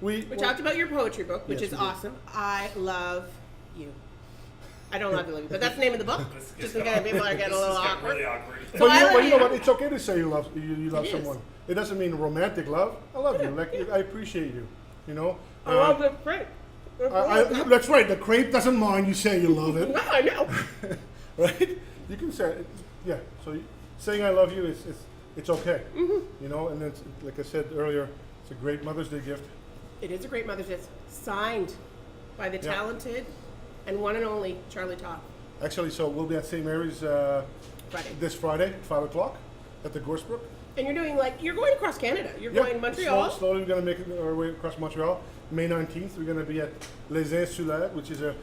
[SPEAKER 2] We
[SPEAKER 1] We talked about your poetry book, which
[SPEAKER 2] Yes,
[SPEAKER 1] is
[SPEAKER 2] we did.
[SPEAKER 1] awesome. I love you. I don't love you, but that's the name of the book. Just in case people are getting a little awkward.
[SPEAKER 3] Really awkward.
[SPEAKER 1] So
[SPEAKER 2] But
[SPEAKER 1] I
[SPEAKER 2] you,
[SPEAKER 1] love
[SPEAKER 2] but you know
[SPEAKER 1] you.
[SPEAKER 2] what? It's okay to say you love
[SPEAKER 1] It is.
[SPEAKER 2] someone. It doesn't mean romantic love. I love you. Like I appreciate you. You know.
[SPEAKER 1] I love the print.
[SPEAKER 2] That's right. The crepe doesn't mind you say you love it,
[SPEAKER 1] No, I know.
[SPEAKER 2] right? You can say, it. Yeah. So saying I love you is it's okay.
[SPEAKER 1] Mm-hmm.
[SPEAKER 2] You know, and it's like I said earlier, it's a great Mother's Day gift.
[SPEAKER 1] It is a great Mother's Day. Signed by the
[SPEAKER 2] Yeah.
[SPEAKER 1] talented and one and only Charlie Toth.
[SPEAKER 2] Actually, so we'll be at St. Mary's
[SPEAKER 1] Friday.
[SPEAKER 2] this Friday, 5 o'clock, at the Gorsebrook.
[SPEAKER 1] And you're doing you're going across Canada. You're
[SPEAKER 2] Yeah,
[SPEAKER 1] going Montreal.
[SPEAKER 2] Slowly, we're going to make our way across Montreal. May 19th, we're going to be at Les Insulaires, which is a...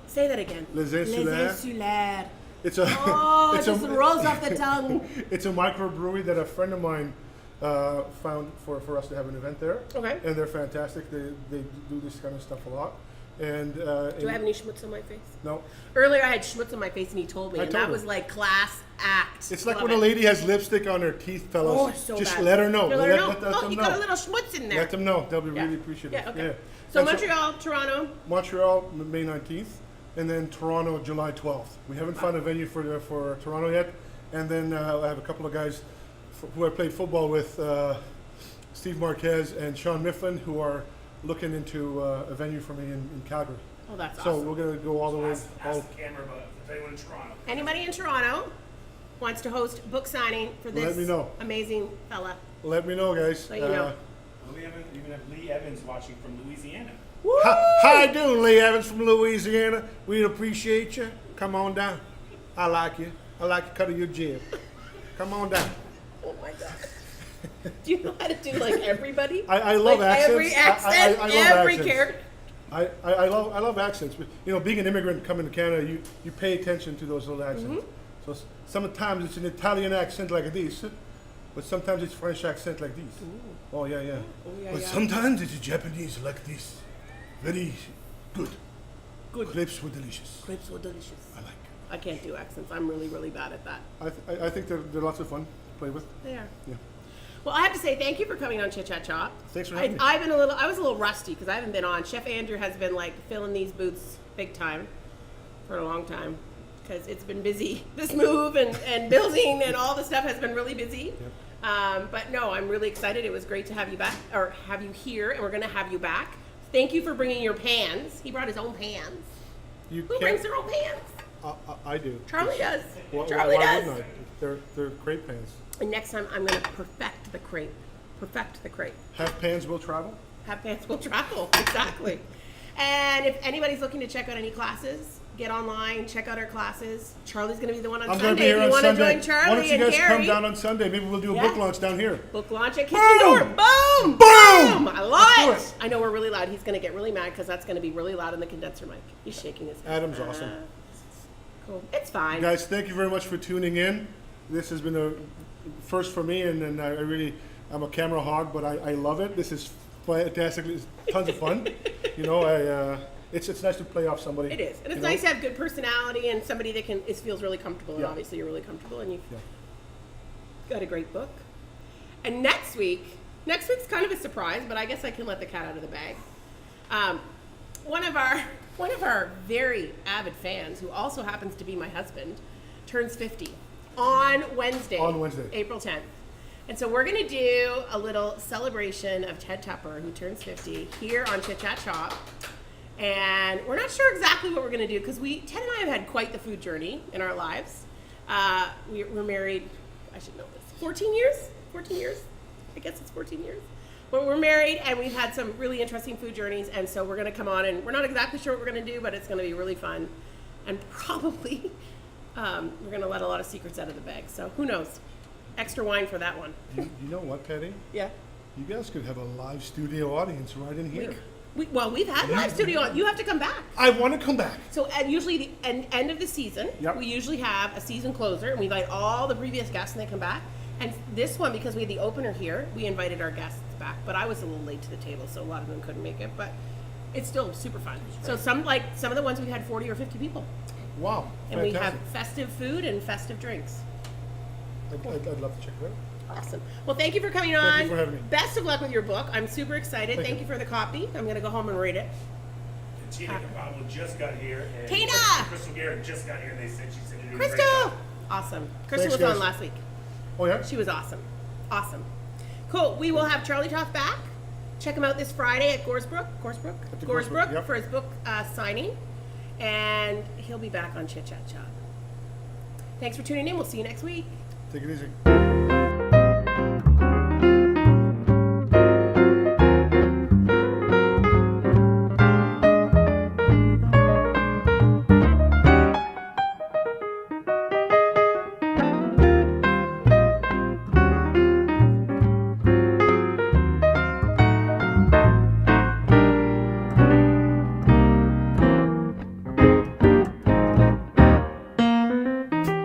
[SPEAKER 1] Say that again.
[SPEAKER 2] Les Insulaires.
[SPEAKER 1] Insulaires.
[SPEAKER 2] It's a...
[SPEAKER 1] Oh,
[SPEAKER 2] it's
[SPEAKER 1] it just rolls off the tongue.
[SPEAKER 2] It's a microbrewery that a friend of mine found for us to have an event there.
[SPEAKER 1] Okay.
[SPEAKER 2] And they're fantastic. They do this kind of stuff a lot. And
[SPEAKER 1] Do I have any schmutz on my face?
[SPEAKER 2] No.
[SPEAKER 1] Earlier I had schmutz on my face and he told me,
[SPEAKER 2] I
[SPEAKER 1] and
[SPEAKER 2] told
[SPEAKER 1] that
[SPEAKER 2] him.
[SPEAKER 1] was like class act.
[SPEAKER 2] It's like
[SPEAKER 1] Love
[SPEAKER 2] when a
[SPEAKER 1] it.
[SPEAKER 2] lady has lipstick on her teeth, fellas.
[SPEAKER 1] Oh, so
[SPEAKER 2] just
[SPEAKER 1] bad.
[SPEAKER 2] let her know.
[SPEAKER 1] You let her know.
[SPEAKER 2] Let
[SPEAKER 1] Oh,
[SPEAKER 2] them
[SPEAKER 1] you
[SPEAKER 2] know.
[SPEAKER 1] got a little schmutz in there.
[SPEAKER 2] Let them know. They'll be
[SPEAKER 1] Yeah.
[SPEAKER 2] really appreciative.
[SPEAKER 1] Yeah, okay.
[SPEAKER 2] Yeah.
[SPEAKER 1] So
[SPEAKER 2] And
[SPEAKER 1] Montreal, Toronto.
[SPEAKER 2] Montreal, May 19th, and then Toronto, July 12th. We haven't found a venue for Toronto yet, and then I have a couple of guys who I played football with, Steve Marquez and Sean Mifflin, who are looking into a venue for me in Calgary.
[SPEAKER 1] Oh, that's
[SPEAKER 2] So
[SPEAKER 1] awesome.
[SPEAKER 2] we're gonna go all the way.
[SPEAKER 3] Ask the camera, but if anyone in Toronto.
[SPEAKER 1] Anybody in Toronto wants to host book signing for this
[SPEAKER 2] Let me know.
[SPEAKER 1] amazing fella.
[SPEAKER 2] Let me know, guys.
[SPEAKER 1] Let you know.
[SPEAKER 3] We even have Lee Evans watching from Louisiana.
[SPEAKER 1] Woo!
[SPEAKER 2] How you doing, Lee Evans from Louisiana? We appreciate you. Come on down. I like you. I like the cut of your jib. Come on down.
[SPEAKER 1] Oh my god. Do you know how to do everybody?
[SPEAKER 2] I love accents.
[SPEAKER 1] Every accent,
[SPEAKER 2] I love
[SPEAKER 1] every
[SPEAKER 2] accents.
[SPEAKER 1] character.
[SPEAKER 2] I love accents. But, being an immigrant coming to Canada, you pay attention to those little accents. So sometimes it's an Italian accent like this, but sometimes it's French accent like this. Oh yeah.
[SPEAKER 1] Oh, yeah,
[SPEAKER 2] But
[SPEAKER 1] yeah.
[SPEAKER 2] sometimes it's Japanese like this. Very good.
[SPEAKER 1] Good.
[SPEAKER 2] Crepes were delicious.
[SPEAKER 1] Crepes were delicious.
[SPEAKER 2] I like.
[SPEAKER 1] I can't do accents. I'm really, really bad at that.
[SPEAKER 2] I think they're lots of fun to play with.
[SPEAKER 1] They are.
[SPEAKER 2] Yeah.
[SPEAKER 1] Well, I have to say thank you for coming on Chit Chat Chop.
[SPEAKER 2] Thanks for having me.
[SPEAKER 1] I was a little rusty because I haven't been on. Chef Andrew has been filling these booths big time for a long time because it's been busy. This move and building and all the stuff has been really busy.
[SPEAKER 2] Yep.
[SPEAKER 1] But no, I'm really excited. It was great to have you back or have you here, and we're going to have you back. Thank you for bringing your pans. He brought his own pans.
[SPEAKER 2] You
[SPEAKER 1] Who
[SPEAKER 2] can't-
[SPEAKER 1] brings their own pans?
[SPEAKER 2] I do.
[SPEAKER 1] Charlie does.
[SPEAKER 2] Why
[SPEAKER 1] Charlie does.
[SPEAKER 2] wouldn't I? They're crepe pans.
[SPEAKER 1] And next time I'm going to perfect the crepe. Perfect the crepe.
[SPEAKER 2] Half pans will travel.
[SPEAKER 1] Have pants will travel. Exactly. And if anybody's looking to check out any classes, get online, check out our classes. Charlie's going to be the one on
[SPEAKER 2] I'm going to
[SPEAKER 1] Sunday.
[SPEAKER 2] be here
[SPEAKER 1] If
[SPEAKER 2] on
[SPEAKER 1] you want to
[SPEAKER 2] Sunday.
[SPEAKER 1] join Charlie
[SPEAKER 2] Why don't you
[SPEAKER 1] and
[SPEAKER 2] guys
[SPEAKER 1] Gary,
[SPEAKER 2] come down on Sunday? Maybe we'll do a
[SPEAKER 1] Yeah.
[SPEAKER 2] book launch down here.
[SPEAKER 1] book launch at Kitchen
[SPEAKER 2] Boom!
[SPEAKER 1] Door. Boom!
[SPEAKER 2] Boom!
[SPEAKER 1] I
[SPEAKER 2] Let's
[SPEAKER 1] love
[SPEAKER 2] do
[SPEAKER 1] it.
[SPEAKER 2] it.
[SPEAKER 1] I know we're really loud. He's going to get really mad because that's going to be really loud in the condenser mic. He's shaking his head.
[SPEAKER 2] Adam's awesome.
[SPEAKER 1] Cool. It's fine.
[SPEAKER 2] Guys, thank you very much for tuning in. This has been a first for me, and I'm a camera hog, but I love it. This is fantastic. It's tons of fun. It's nice to play off somebody.
[SPEAKER 1] It is. And it's
[SPEAKER 2] you know?
[SPEAKER 1] nice to have good personality and somebody that feels really comfortable. And
[SPEAKER 2] Yeah.
[SPEAKER 1] obviously you're really comfortable and you've
[SPEAKER 2] Yeah.
[SPEAKER 1] got a great book. And next week's kind of a surprise, but I guess I can let the cat out of the bag. One of our very avid fans, who also happens to be my husband, turns 50 on Wednesday.
[SPEAKER 2] On Wednesday.
[SPEAKER 1] April 10th. And so we're going to do a little celebration of Ted Tupper, who turns 50, here on Chit Chat Shop. And we're not sure exactly what we're going to do because Ted and I have had quite the food journey in our lives. We're married, I should know this, 14 years? 14 years? I guess it's 14 years. But we're married and we've had some really interesting food journeys. And so we're going to come on and we're not exactly sure what we're going to do, but it's going to be really fun. And probably we're going to let a lot of secrets out of the bag. So who knows? Extra wine for that one.
[SPEAKER 2] You know what, Patty?
[SPEAKER 1] Yeah.
[SPEAKER 2] You guys could have a live studio audience right in here.
[SPEAKER 1] We've had live studio. You have to come back.
[SPEAKER 2] I want to come back.
[SPEAKER 1] So usually the end of the season,
[SPEAKER 2] Yep.
[SPEAKER 1] we usually have a season closer, and we invite all the previous guests, and they come back. And this one, because we had the opener here, we invited our guests back. But I was a little late to the table, so a lot of them couldn't make it. But it's still super fun. So some of the ones we had 40 or 50 people,
[SPEAKER 2] Wow.
[SPEAKER 1] and we have
[SPEAKER 2] Fantastic.
[SPEAKER 1] festive food and festive drinks.
[SPEAKER 2] I'd love to check it out.
[SPEAKER 1] Awesome. Well, thank you for coming on.
[SPEAKER 2] Thank you for having me.
[SPEAKER 1] Best of luck with your book. I'm super excited.
[SPEAKER 2] Thank
[SPEAKER 1] Thank
[SPEAKER 2] you.
[SPEAKER 1] you for the copy. I'm going to go home and read it.
[SPEAKER 3] And Tina Cabral just got here. And
[SPEAKER 1] Tina!
[SPEAKER 3] Crystal Garrett just got here, and she said you're doing a great
[SPEAKER 1] Crystal!
[SPEAKER 3] job.
[SPEAKER 1] Awesome. Crystal
[SPEAKER 2] Thanks,
[SPEAKER 1] was on
[SPEAKER 2] guys.
[SPEAKER 1] last week.
[SPEAKER 2] Oh, yeah?
[SPEAKER 1] She was awesome. Awesome. Cool. We will have Charlie Toth back. Check him out this Friday at Gorsebrook.
[SPEAKER 2] At the
[SPEAKER 1] Gorsebrook
[SPEAKER 2] Gorsebrook, yep.
[SPEAKER 1] for his book signing. And he'll be back on Chit Chat Shop. Thanks for tuning in. We'll see you next week.
[SPEAKER 2] Take it easy.